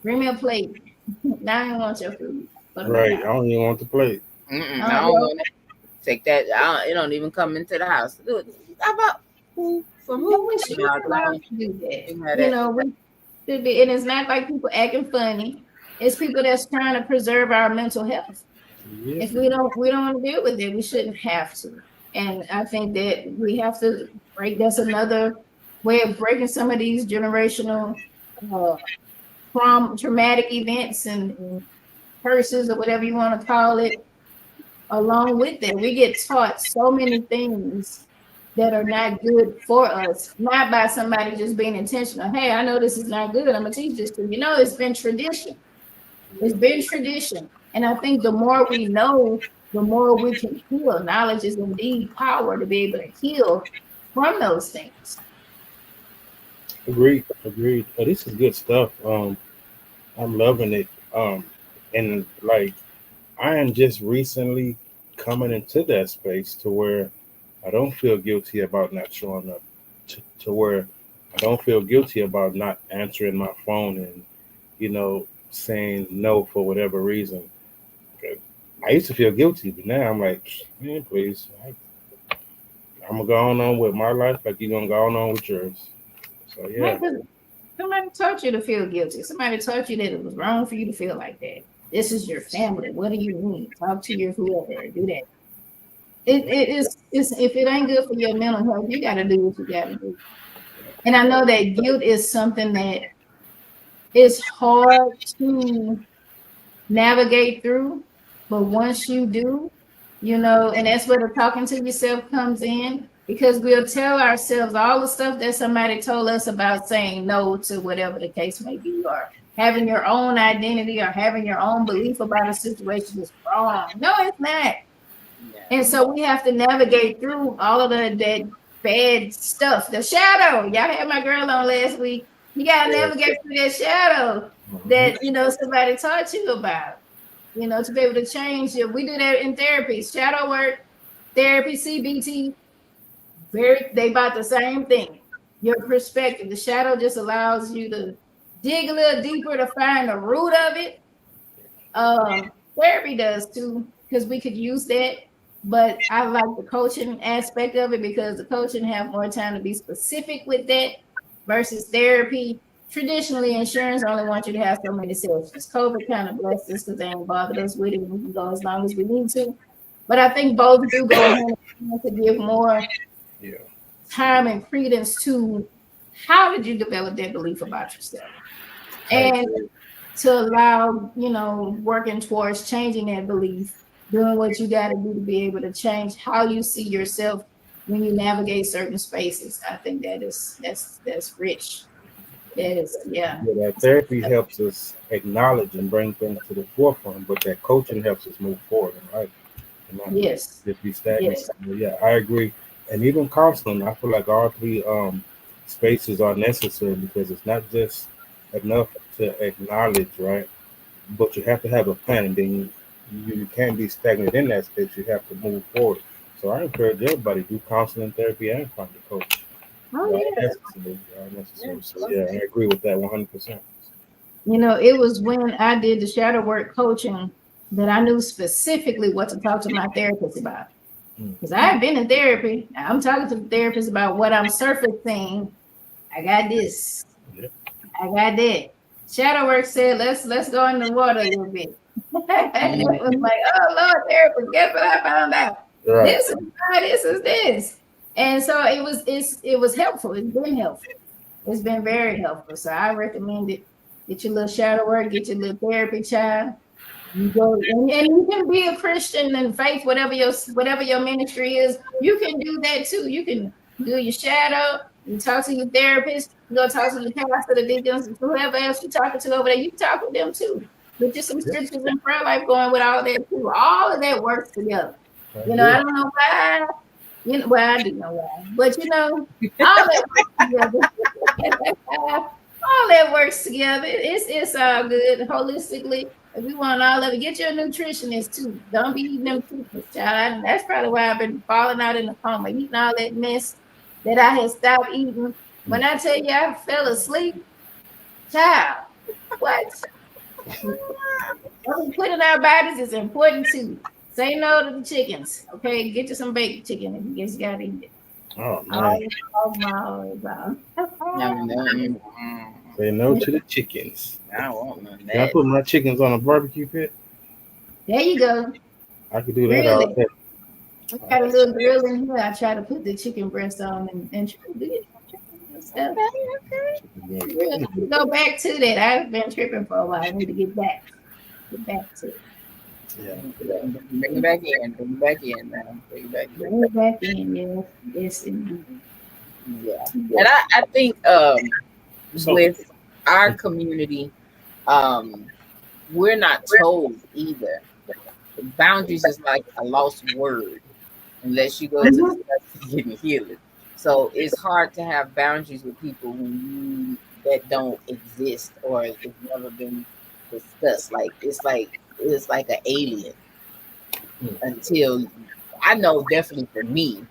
Bring me a plate. Now I don't want your food. Right. I don't even want the plate. I don't want to take that. It don't even come into the house. How about who? From who? We should allowed to do that. You know, we should be, and it's not like people acting funny. It's people that's trying to preserve our mental health. Yeah. If we don't want to deal with it, we shouldn't have to. And I think that we have to break. That's another way of breaking some of these generational traumatic events and curses or whatever you want to call it. Along with that, we get taught so many things that are not good for us, not by somebody just being intentional. Hey, I know this is not good. I'm gonna teach this to you. You know, it's been tradition. It's been tradition. And I think the more we know, the more we can heal. Knowledge is indeed power to be able to heal from those things. Agreed. Oh, this is good stuff. I'm loving it. And like, I am just recently coming into that space to where I don't feel guilty about not showing up, to where I don't feel guilty about not answering my phone and, you know, saying no for whatever reason. I used to feel guilty, but now I'm like, man, please, I'm gonna go on with my life like you're gonna go on with yours. So yeah. Somebody taught you to feel guilty. Somebody taught you that it was wrong for you to feel like that. This is your family. What do you need? Talk to your whoever. Do that. It is if it ain't good for your mental health, you gotta do what you gotta do. And I know that guilt is something that is hard to navigate through, but once you do, you know, and that's where the talking to yourself comes in, because we'll tell ourselves all the stuff that somebody told us about saying no to whatever the case may be, or having your own identity or having your own belief about a situation is wrong. No, it's not. And so we have to navigate through all of that bad stuff. The shadow. Y'all had my girl on last week. You gotta navigate through that shadow that, you know, somebody taught you about, you know, to be able to change it. We do that in therapy, shadow work, therapy, CBT. They about the same thing. Your perspective. The shadow just allows you to dig a little deeper to find the root of it. Therapy does too, because we could use that. But I like the coaching aspect of it because the coaching have more time to be specific with that versus therapy. Traditionally, insurance only wants you to have so many sessions. COVID kind of blessed us because they ain't bothered us with it. We can go as long as we need to. But I think both do go hand in hand to give more time and credence to how did you develop that belief about yourself, and to allow, you know, working towards changing that belief, doing what you got to do to be able to change how you see yourself when you navigate certain spaces. I think that's rich. That is, that therapy helps us acknowledge and bring things to the forefront, but that coaching helps us move forward, right? Yes. Just be stagnant. Yes. Yeah, I agree. And even counseling, I feel like all three spaces are necessary because it's not just enough to acknowledge, right? But you have to have a plan, and then you can't be stagnant in that state. You have to move forward. So I encourage everybody to do counseling, therapy, and find a coach. Oh yeah. Necessary, necessary. So yeah, I agree with that 100%. You know, it was when I did the shadow work coaching that I knew specifically what to talk to my therapist about. Because I've been in therapy. I'm talking to the therapist about what I'm surfacing. I got this. Yep. I got that. Shadow work said, let's go in the water a little bit. And it was like, oh Lord, therapist, guess what I found out? Right. This is why this is this. And so it was helpful. It's been helpful. It's been very helpful. So I recommend it. Get your little shadow work, get your little therapy, child. You go and you can be a Christian and faith, whatever your ministry is. You can do that too. You can do your shadow. You talk to your therapist. You go talk to the pastor, the deacons, whoever else you're talking to over there. You talk with them too. Get just some scriptures and prayer life going with all that too. All of that works together. You know, I don't know why. You know, well, I do know why, but you know, all that works together. All that works together. It's all good holistically. If we want all of it, get your nutritionist too. Don't be eating them toothpaste, child. That's probably why I've been falling out in the coma, eating all that mess that I had stopped eating. When I tell you I fell asleep, child, what? What we put in our bodies is important too. Say no to the chickens, okay? Get you some baked chicken if you just gotta eat it. Oh man. Say no to the chickens. I don't want none of Can I that. put my chickens on a barbecue pit? There you go. I could do that all day. I got a little grill in here. I try to put the chicken breast on and try to do it. Okay. Go back to that. I've been tripping for a while. I need to get back to it. Yeah. Bring it back in. Bring it back in now. Bring it back in. Bring it back in, yes. Yes, indeed. Yeah. And I think with our community, we're not told either. Boundaries is like a lost word unless you go to the getting healing. So it's hard to have boundaries with people that don't exist or it's never been discussed. Like it's like an alien until I know definitely for me,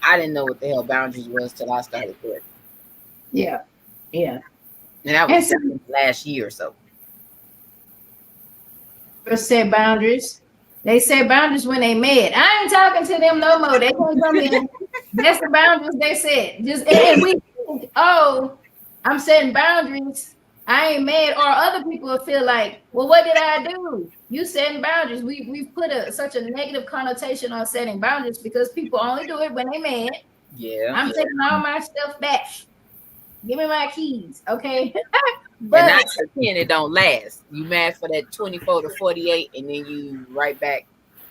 I didn't know what the hell boundaries was till I started therapy. Yeah. Yeah. And that was last year or so. First set boundaries. They set boundaries when they mad. I ain't talking to them no more. They can't come in. That's the boundaries they set. Just and we think, oh, I'm setting boundaries. I ain't mad. Or other people will feel like, well, what did I do? You setting boundaries. We've put such a negative connotation on setting boundaries because people only do it when they mad. Yeah. I'm taking all my stuff back. Give me my keys, okay? But and not pretend it don't last. You mad for that 24 to 48, and then you right back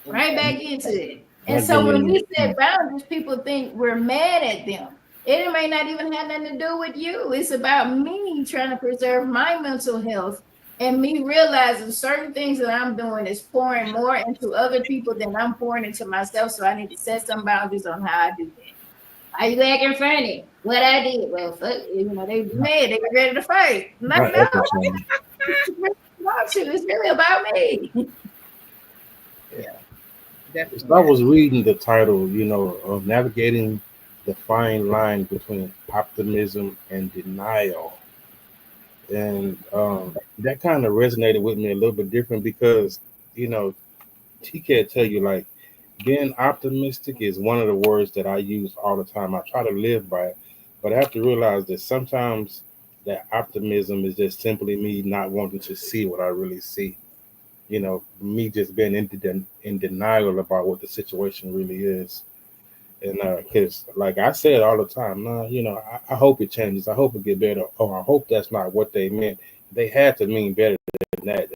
into it. And so when we set boundaries, people think we're mad at them. It may not even have nothing to do with you. It's about me trying to preserve my mental health and me realizing certain things that I'm doing is pouring more into other people than I'm pouring into myself. So I need to set some boundaries on how I do that. Are you acting funny? What I did? Well, fuck, they mad. They were ready to fight. No, it's really about me. Yeah. Definitely. I was reading the title, of navigating the fine line between optimism and denial. And that kind of resonated with me a little bit different because, he can't tell you like, being optimistic is one of the words that I use all the time. I try to live by it, but I have to realize that sometimes that optimism is just simply me not wanting to see what I really see. Me just being in denial about what the situation really is. And because like I say it all the time, I hope it changes. I hope it get better. Oh, I hope that's not what they meant. They had to mean better than that.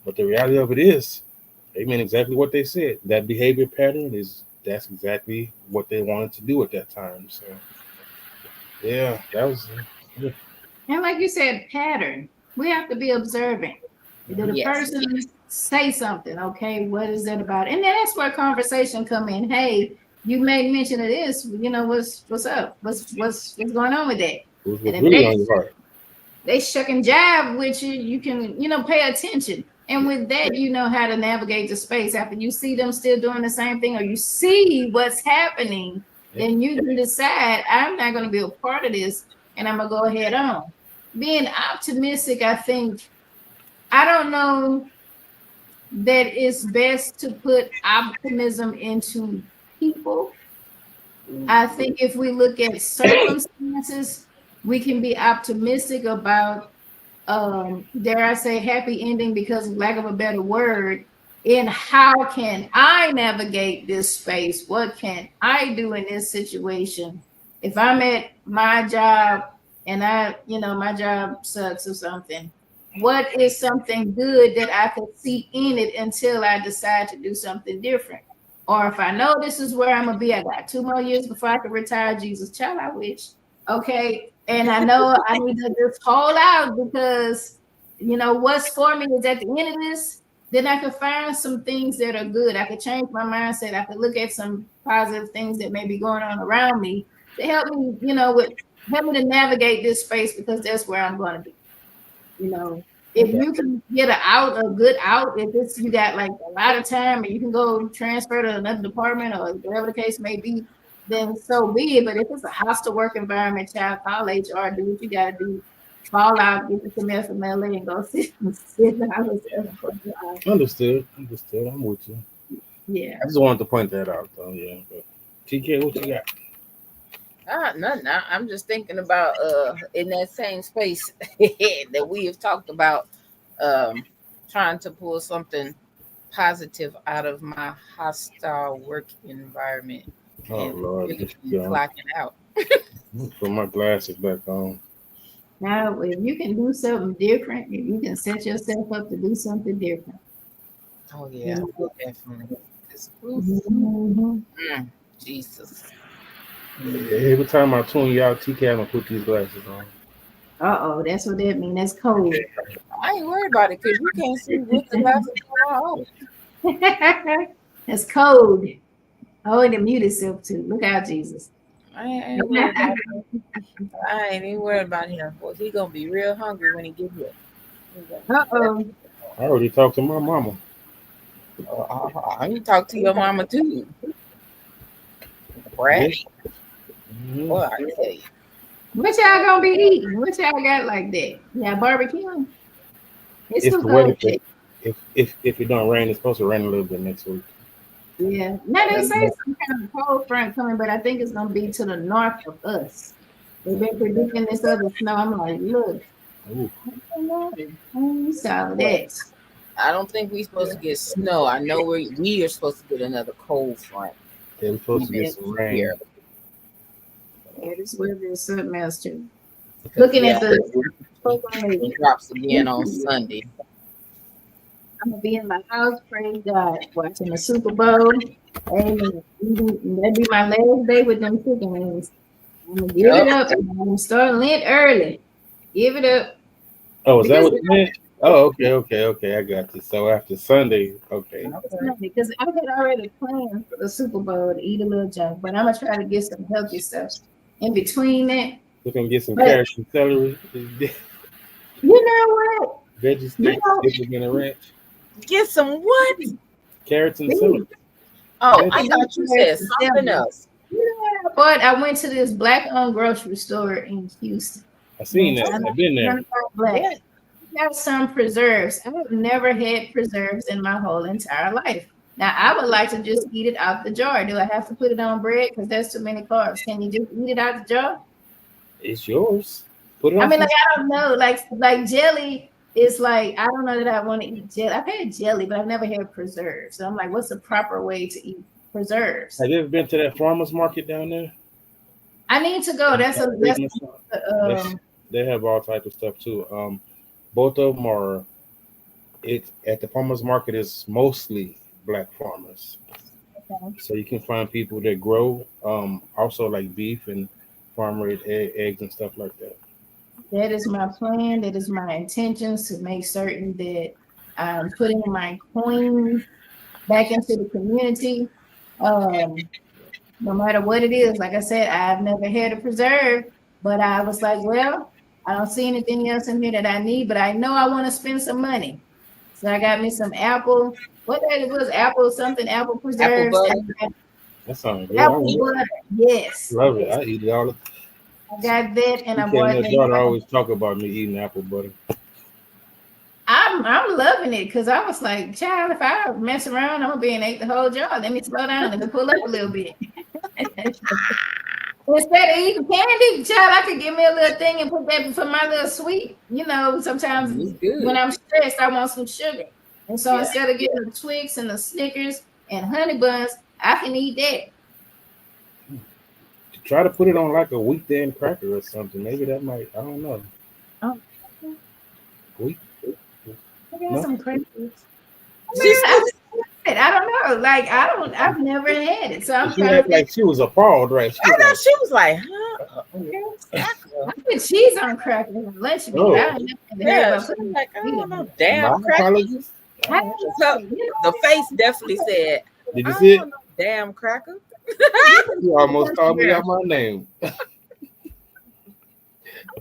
But the reality of it is, they meant exactly what they said. That behavior pattern that's exactly what they wanted to do at that time. So yeah, that was And like you said, pattern. We have to be observant. Did the person say something? Okay, what is that about? And then that's where conversation come in. Hey, you made mention of this. What's up? What's going on with that? What's really on your heart? They shuck and jive with you. You can pay attention. And with that, you know how to navigate the space. After you see them still doing the same thing, or you see what's happening, then you can decide, I'm not going to be a part of this, and I'm going to go ahead on. Being optimistic, I think, I don't know that it's best to put optimism into people. I think if we look at circumstances, we can be optimistic about, dare I say, happy ending, because of lack of a better word, in how can I navigate this space? What can I do in this situation? If I'm at my job and my job sucks or something, what is something good that I could see in it until I decide to do something different? Or if I know this is where I'm gonna be, I got 2 more years before I can retire. Jesus, child, I wish. Okay, and I know I need to just hold out, because what's for me is at the end of this. Then I could find some things that are good. I could change my mindset. I could look at some positive things that may be going on around me to help me, help me to navigate this space, because that's where I'm going to be. If you can get a good out, if it's you got like a lot of time and you can go transfer to another department or whatever the case may be, then so be it. But if it's a hostile work environment, child, call HR, do what you got to do. Fall out, get the commit from LA and go sit down. Understood. I'm with you. Yeah. I just wanted to point that out, though. Yeah. But TK, what you got? Nothing. I'm just thinking about in that same space that we have talked about, trying to pull something positive out of my hostile work environment. Oh Lord, really clocking out. Put my glasses back on. Now, if you can do something different, if you can set yourself up to do something different. Oh yeah, definitely. Jesus. Every time I tune you out, TK, I'm gonna put these glasses on. That's what that means. That's cold. I ain't worried about it, because you can't see with the glasses on. That's cold. Oh, and it mute itself too. Look out, Jesus. I ain't worried about him. I ain't even worried about him. Well, he gonna be real hungry when he get here. I already talked to my mama. I can talk to your mama too. Right? Well, I tell you. What y'all gonna be eating? What y'all got like that? Yeah, barbecue. It's the weather. If it don't rain, it's supposed to rain a little bit next week. Yeah. Now they say some kind of cold front coming, but I think it's gonna be to the north of us. They've been predicting this other snow. I'm like, look. You saw that. I don't think we're supposed to get snow. I know we are supposed to get another cold front. They're supposed to get some rain. Yeah, this weather is something else too. Looking at it drops again on Sunday. I'm gonna be in my house, praise God, watching the Super Bowl. Amen. That'd be my last day with them chicken wings. I'm gonna give it up. I'm gonna start Lent early. Give it up. Oh, is that what you meant? Oh, okay. I got you. So after Sunday, okay. Because I had already planned for the Super Bowl to eat a little junk, but I'm gonna try to get some healthy stuff in between that. You can get some carrots and celery. You know what? Veggie sticks in a ranch. Get some what? Carrots and celery. Oh, I thought you said something else. You know what? But I went to this black-owned grocery store in Houston. I seen that. I've been there. Black. Got some preserves. I've never had preserves in my whole entire life. Now I would like to just eat it out the jar. Do I have to put it on bread? Because that's too many carbs. Can you just eat it out the jar? It's yours. Put it on. I mean, like, I don't know. Like jelly is like, I don't know that I want to eat jelly. I've had jelly, but I've never had preserves. So I'm like, what's the proper way to eat preserves? Have you ever been to that farmer's market down there? I need to go. They have all types of stuff too. Both of them are. It at the farmers market is mostly black farmers, okay. So you can find people that grow, also like beef and farm-raised eggs and stuff like that. That is my plan. That is my intentions, to make certain that I'm putting my coins back into the community. No matter what it is, like I said, I've never had a preserve, but I was like, well, I don't see anything else in here that I need, but I know I want to spend some money. So I got me some apple. What that was? Apple something? Apple Apple preserves. butter. That sounds good. Apple butter. Yes. Love it. Yes. I eat it all the I got that, and I time. bought My me. daughter always talk about me eating apple butter. I'm loving it because I was like, child, if I mess around, I'm gonna be and ate the whole jar. Let me slow down. Let me pull up a little bit. Instead of eating candy, child, I could give me a little thing and put that for my little sweet. You know, sometimes It's good. when I'm stressed, I want some sugar. And so Yeah. instead of getting the Twix and the Snickers and honey buns, I can eat that. Try to put it on like a weekend cracker or something. Maybe that might. I don't know. Oh, Wheat. I got No? some crackers. She's I don't know. Like I've never had it. So I'm She trying act to like she was appalled, right? She I was know like, she was like, huh? I put cheese on crackers and lunch meat. Oh. I don't never heard Yeah, about she putting was like, I don't know, my damn crackers. apologies. So, the face definitely said, Did I you see it? don't know, damn cracker. You almost called me out my name. I'm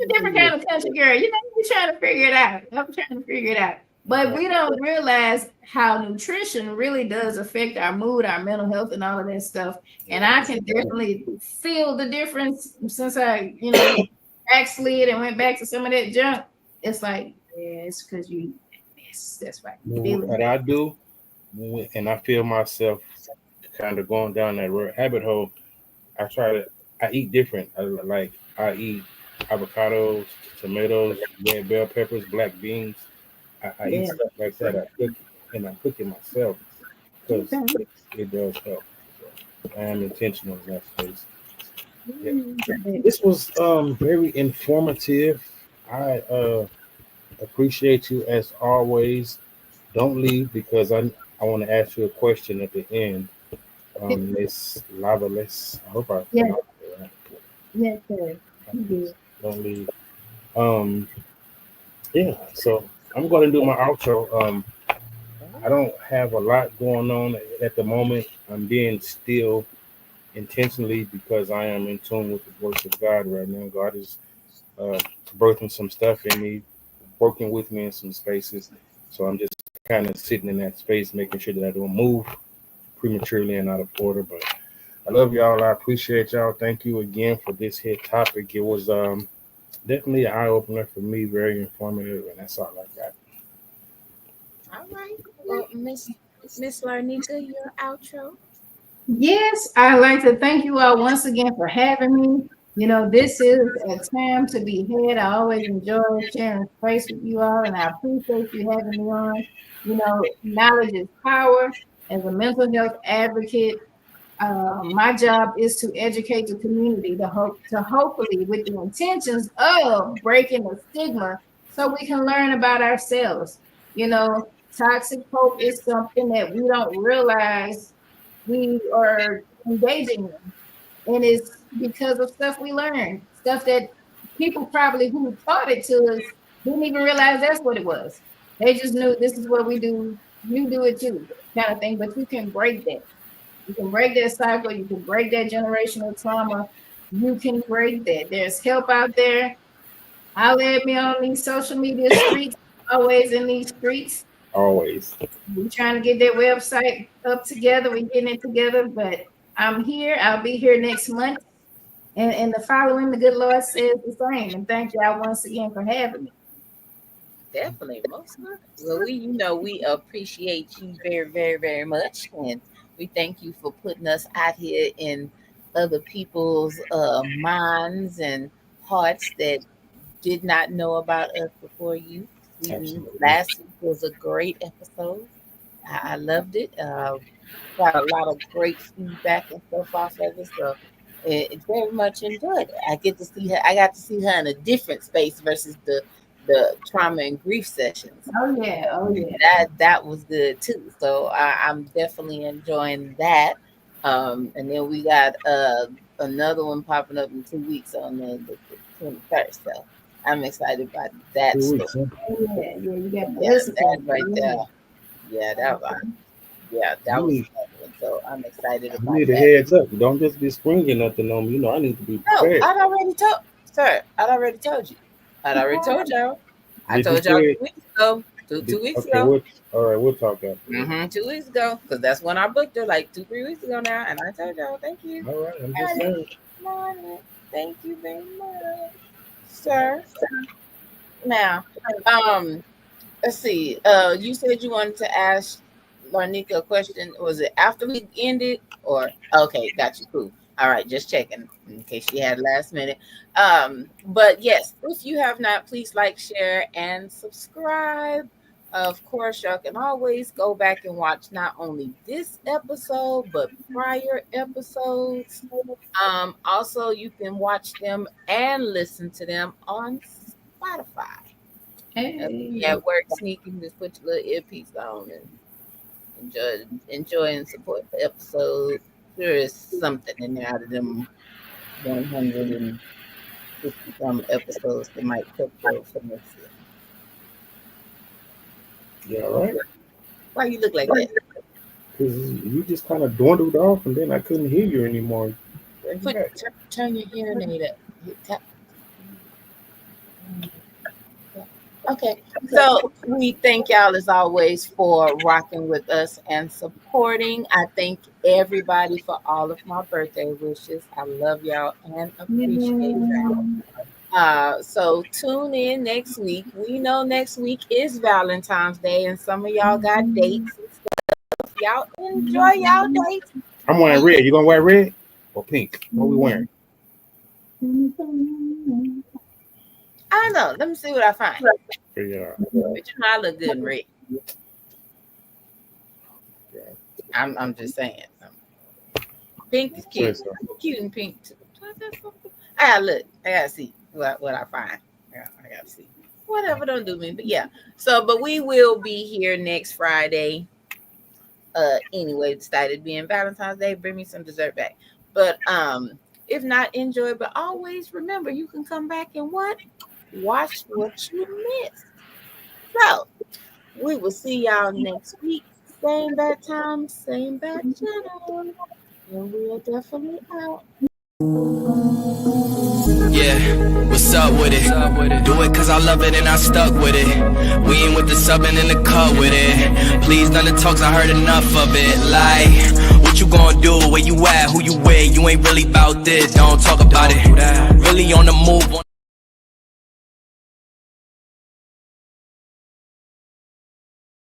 a different kind of country girl. You know, we're trying to figure it out. I'm trying to figure it out. But we don't realize how nutrition really does affect our mood, our mental health, and all of that stuff. And I can definitely feel the difference since I, backslid and went back to some of that junk. It's like, yeah, it's because you miss. That's right. What I do, and I feel myself kind of going down that rabbit hole. I eat different. I eat avocados, tomatoes, red bell peppers, black beans. I eat stuff like that. I cook it myself because it does help. So I am intentional in that space. Yeah. This was very informative. I appreciate you as always. Don't leave because I want to ask you a question at the end. Miss Lavalias. I hope I pronounced it right. Yes, sir. Don't leave. Yeah, so I'm going to do my outro. I don't have a lot going on at the moment. I'm being still intentionally because I am in tune with the voice of God right now. God is birthing some stuff in me, working with me in some spaces. So I'm just kind of sitting in that space, making sure that I don't move prematurely and out of order. But I love y'all. I appreciate y'all. Thank you again for this hit topic. It was definitely an eye opener for me, very informative, and that's all I got. All right. Well, Miss Larneka, your outro. Yes, I'd like to thank you all once again for having me. This is a time to be had. I always enjoy sharing space with you all, and I appreciate you having me on. Knowledge is power. As a mental health advocate, my job is to educate the community to hopefully with the intentions of breaking the stigma so we can learn about ourselves. Toxic hope is something that we don't realize we are engaging in. And it's because of stuff we learned, stuff that people probably who taught it to us didn't even realize that's what it was. They just knew this is what we do, you do it too, kind of thing. But you can break that. You can break that cycle. You can break that generational trauma. You can break that. There's help out there. Holler at me on these social media streets, always in these streets. Always. We're trying to get that website up together. We're getting it together, but I'm here. I'll be here next month. And the following, the good Lord says the same. And thank y'all once again for having me. Definitely, most well, we appreciate you very, very, very much, and we thank you for putting us out here in other people's minds and hearts that did not know about us before you. Last week was a great episode. I loved it. Got a lot of great feedback and stuff off of it, so it very much enjoyed it. I got to see her in a different space versus the trauma and grief sessions. Oh yeah. That was good too. So I'm definitely enjoying that. And then we got another one popping up in 2 weeks on the 21st. So I'm excited about that. 2 weeks, huh? Yeah, you got that right there. Yeah, that was need, one. So I'm excited about you need a heads up. Don't just be springing nothing on me. I need to be prepared. No, I'd already told you. I'd already told y'all. I told y'all 2 weeks ago. Two weeks Okay, ago. all right, we'll talk after. 2 weeks ago, because that's when I booked her, like 3 weeks ago now. And I told y'all, thank you. All right, I'm just saying. Thank you very much, sir. Now, let's see. You said you wanted to ask Larneka a question. Was it after we ended, or okay? Got you. Cool. All right, just checking in case she had last minute. But yes, if you have not, please like, share, and subscribe. Of course, y'all can always go back and watch not only this episode but prior episodes. Also, you can watch them and listen to them on Spotify. Hey. At work, sneaking, just put your little earpiece on and enjoy and support the episode. There is something in there out of them 150 some episodes that might cook for next year. Yeah, all right. Why you look like that? Because you just kind of dwindled off, and then I couldn't hear you anymore. Turn your hearing aid up. Okay, so we thank y'all as always for rocking with us and supporting. I thank everybody for all of my birthday wishes. I love y'all and appreciate y'all. So tune in next week. We know next week is Valentine's Day, and some of y'all got dates and stuff. Y'all enjoy y'all dates. I'm wearing red. You gonna wear red or pink? What we wearing? I don't know. Let me see what I find. Yeah. But you know I look good in red. I'm just saying. Pink is cute. Cute and pink too. I gotta look. I gotta see what I find. Yeah, I gotta see. Whatever, don't do me. But yeah. So, but we will be here next Friday. Anyway, decided being Valentine's Day, bring me some dessert back. But if not, enjoy. But always remember, you can come back and watch what you missed. So we will see y'all next week. Same bad time, same bad channel. And we are definitely out. Yeah, what's up with it? Do it cause I love it and I stuck with it. We ain't with the subbing in the cut with it. Please none of the talks, I heard enough of it. Like, what you gonna do? Where you at? Who you with? You ain't really about this, don't talk about it. Really on the move.